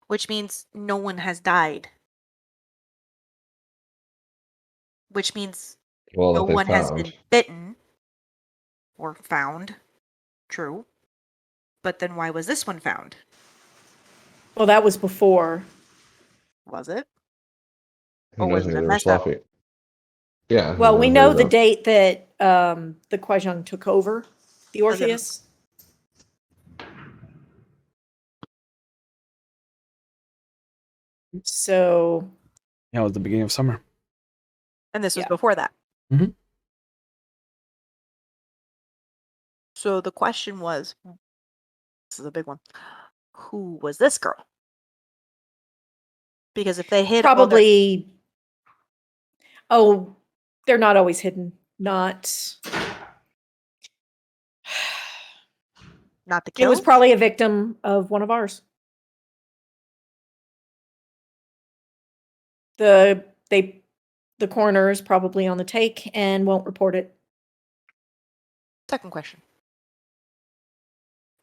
Which means no one has died. Which means Well, no that they one has found. been bitten or found. True. But then why was this one found? Well, that was before. Was it? Who Or knows? was it Maybe a they were mess up? sloppy. Yeah. Well, we maybe know the the- date that the Kuei-Jin took over the Was it- Orpheus. So, Yeah, it was the beginning of summer. And this was Yeah. before that. Mhm. So the question was, this is a big one. Who was this girl? Because if they hid all their, probably. Oh, they're not always hidden. Not. not the It kill, was probably a victim of one of ours. The coroner is probably on the take and won't report it. second question.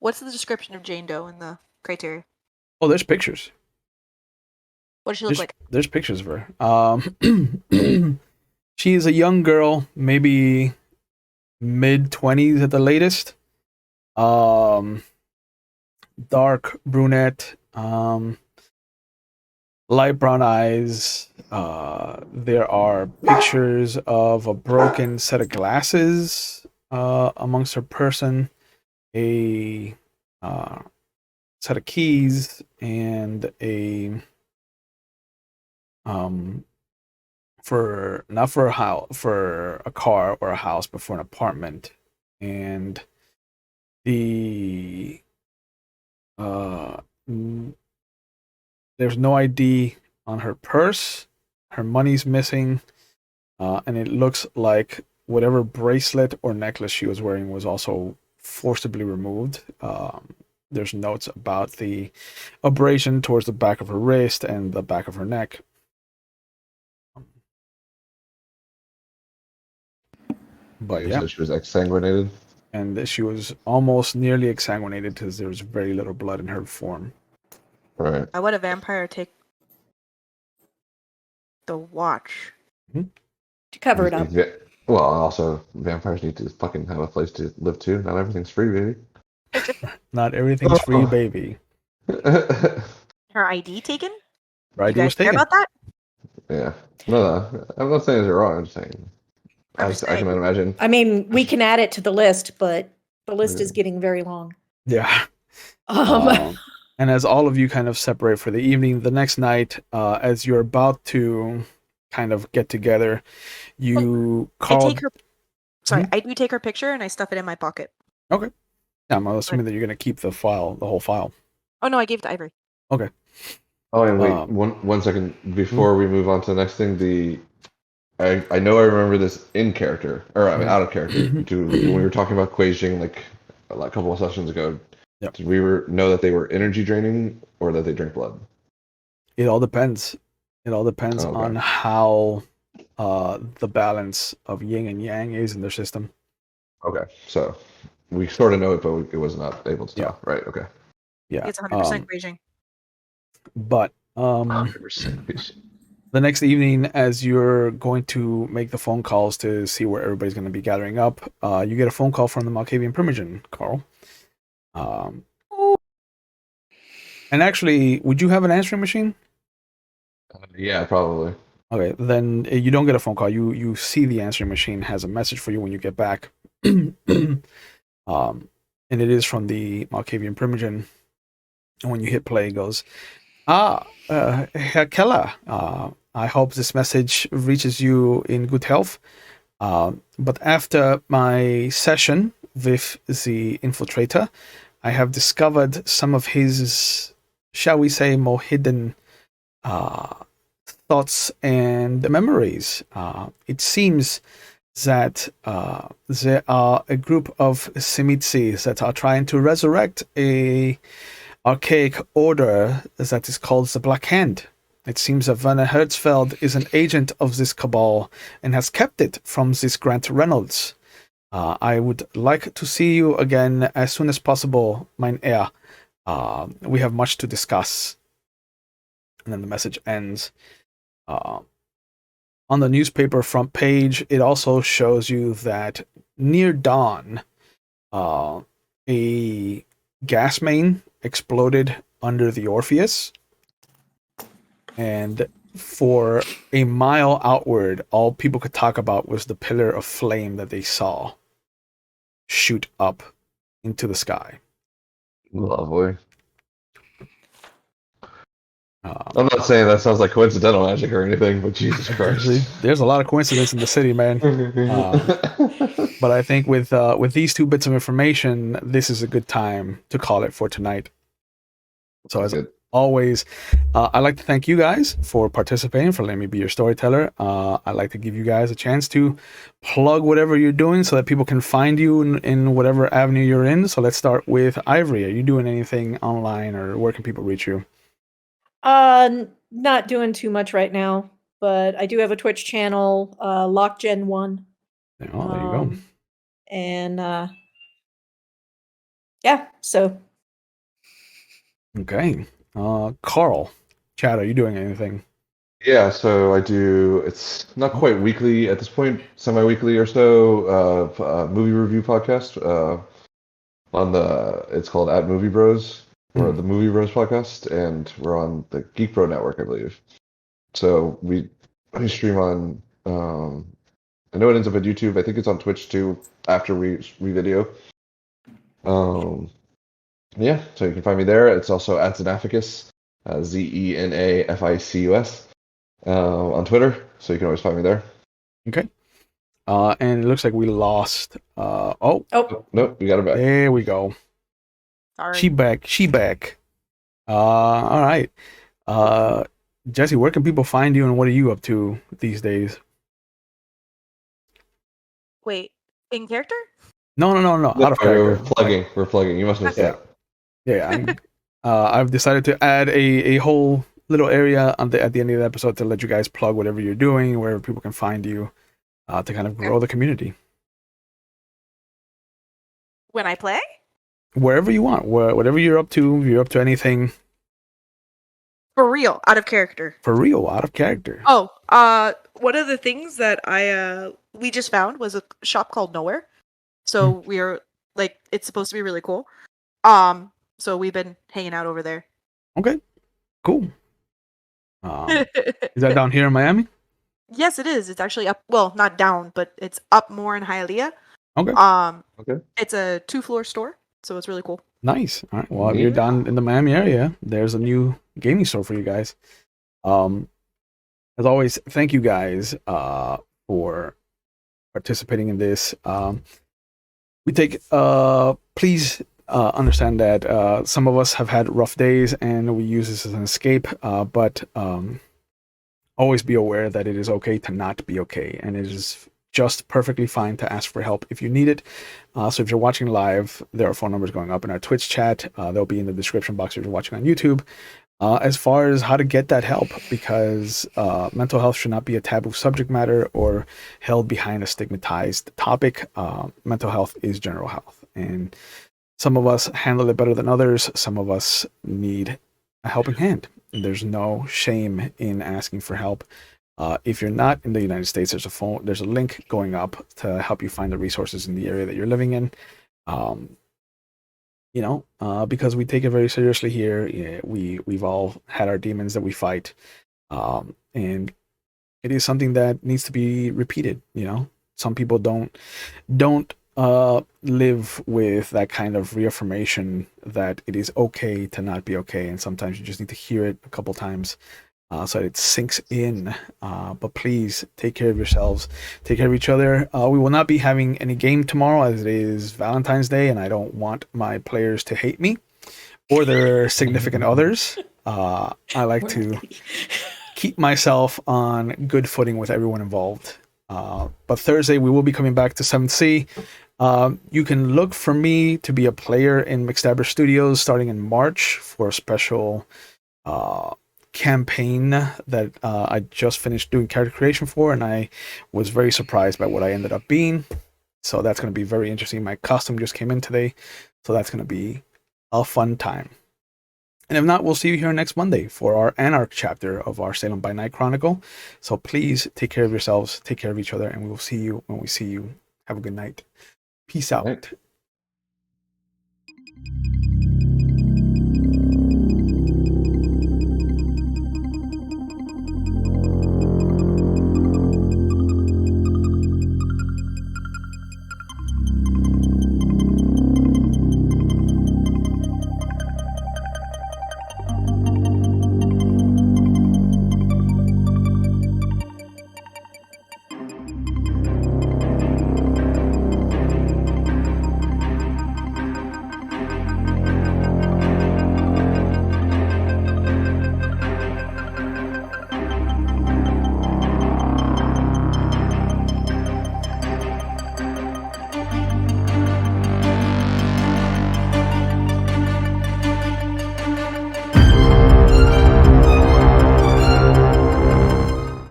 What's the description of Jane Doe in the criteria? Oh, there's pictures. What does she look like? There's pictures of her. She is a young girl, maybe mid-20s at the latest. Dark brunette, light brown eyes. There are pictures of a broken set of glasses amongst her person, a set of keys, and a for not for a house, for a car or a house, but for an apartment. And the there's no ID on her purse. Her money's missing, and it looks like whatever bracelet or necklace she was wearing was also forcibly removed. There's notes about the abrasion towards the back of her wrist and the back of her neck. But You yeah, said she was exsanguinated. and she was almost nearly exsanguinated because there was very little blood in her form. Right. Why would a vampire take the watch? To cover it up. Well, also vampires need to fucking have a place to live too. Not everything's free, baby. Not everything's free, Oh. baby. Her ID taken? Her You ID was guys care taken. about that? Yeah. No. I'm not saying they're wrong. I'm just saying. I'm I just can saying. imagine. I mean, we can add it to the list, but the list is getting very long. Yeah. Um, And as all of you kind of separate for the evening, the next night, as you're about to kind of get together, you I call. take her. Sorry, I do take her picture and I stuff it in my pocket. Okay. I'm assuming that you're going to keep the whole file. Oh no, I gave it to Ivory. Okay. Oh, and wait, Um, one second before we move on to the next thing. I know I remember this in character, or I mean out of character. When we were talking about Kuei-Jin like a couple of sessions ago, Yep. did we know that they were energy draining or that they drink blood? It all depends. It all depends Okay. on how the balance of yin and yang is in their system. Okay, so we sort of know it, but it was not able to tell. Right? Okay. Yeah. It's 100% Beijing. But 100%. the next evening, as you're going to make the phone calls to see where everybody's going to be gathering up, you get a phone call from the Malkavian Primogen, Carl. And actually, would you have an answering machine? Yeah, probably. Okay, then you don't get a phone call. You see the answering machine has a message for you when you get back. And it is from the Malkavian Primogen. And when you hit play, it goes, Herr Keller, I hope this message reaches you in good health. But after my session with the infiltrator, I have discovered some of his, shall we say, more hidden thoughts and memories. It seems that there are a group of Simitsis that are trying to resurrect a archaic order that is called the Black Hand. It seems that Werner Herzfeld is an agent of this cabal and has kept it from this Grant Reynolds. I would like to see you again as soon as possible, mein Herr. We have much to discuss. And then the message ends. On the newspaper front page, it also shows you that near dawn, a gas main exploded under the Orpheus. And for a mile outward, all people could talk about was the pillar of flame that they saw shoot up into the sky. Lovely. I'm not saying that sounds like coincidental magic or anything, but Jesus Christ. There's a lot of coincidence in the city, man. But I think with these two bits of information, this is a good time to call it for tonight. So as always, I'd like to thank you guys for participating, for letting me be your storyteller. I'd like to give you guys a chance to plug whatever you're doing so that people can find you in whatever avenue you're in. So let's start with Ivory. Are you doing anything online, or where can people reach you? Not doing too much right now, but I do have a Twitch channel, LockGen1. Oh, there you go. And yeah, so. Okay. Carl, Chad, are you doing anything? Yeah, so I do, it's not quite weekly at this point, semi-weekly or so, movie review podcast it's called At Movie Bros, or the Movie Bros podcast, and we're on the Geek Bro Network, I believe. So we stream on, I know it ends up at YouTube, I think it's on Twitch too, after we video. Yeah, so you can find me there. It's also at Zenaficus, Zenaficus, on Twitter, so you can always find me there. Okay. And it looks like we lost. Oh, nope, we got her back. There we go. Sorry. She back. All right. Jesse, where can people find you, and what are you up to these days? Wait, in character? No. Out of character. We're plugging. You must miss that. Yeah. I've decided to add a whole little area at the end of the episode to let you guys plug whatever you're doing, wherever people can find you, to kind of grow the community. When I play? Wherever you want, whatever you're up to, if you're up to anything. For real, out of character. For real, out of character. Oh, one of the things that I we just found was a shop called Nowhere. So we're like, it's supposed to be really cool. So we've been hanging out over there. Okay, cool. Is that down here in Miami? Yes, it is. It's actually up. Well, not down, but it's up more in Hialeah. Okay, Okay. It's a 2-floor store, so it's really cool. nice. All right. Well, if you're down in the Miami area, there's a new gaming store for you guys. As always, thank you guys for participating in this. We take please understand that some of us have had rough days and we use this as an escape, but always be aware that it is okay to not be okay, and it is just perfectly fine to ask for help if you need it. So if you're watching live, there are phone numbers going up in our Twitch chat. They'll be in the description box if you're watching on YouTube. As far as how to get that help, because mental health should not be a taboo subject matter or held behind a stigmatized topic. Mental health is general health, and some of us handle it better than others. Some of us need a helping hand. There's no shame in asking for help. If you're not in the United States, there's a link going up to help you find the resources in the area that you're living in. Because we take it very seriously here. Yeah, we've all had our demons that we fight, and it is something that needs to be repeated. Some people don't live with that kind of reaffirmation that it is okay to not be okay, and sometimes you just need to hear it a couple times so that it sinks in. But please take care of yourselves, take care of each other. We will not be having any game tomorrow as it is Valentine's Day, and I don't want my players to hate me or their significant others. I like to keep myself on good footing with everyone involved. But Thursday we will be coming back to 7th Sea. You can look for me to be a player in McStabber Studios starting in March for a special campaign that I just finished doing character creation for, and I was very surprised by what I ended up being. So that's going to be very interesting. My costume just came in today, so that's going to be a fun time. And if not, we'll see you here next Monday for our Anarch chapter of our Salem by Night Chronicle. So please take care of yourselves, take care of each other, and we will see you when we see you. Have a good night. Peace out. Right.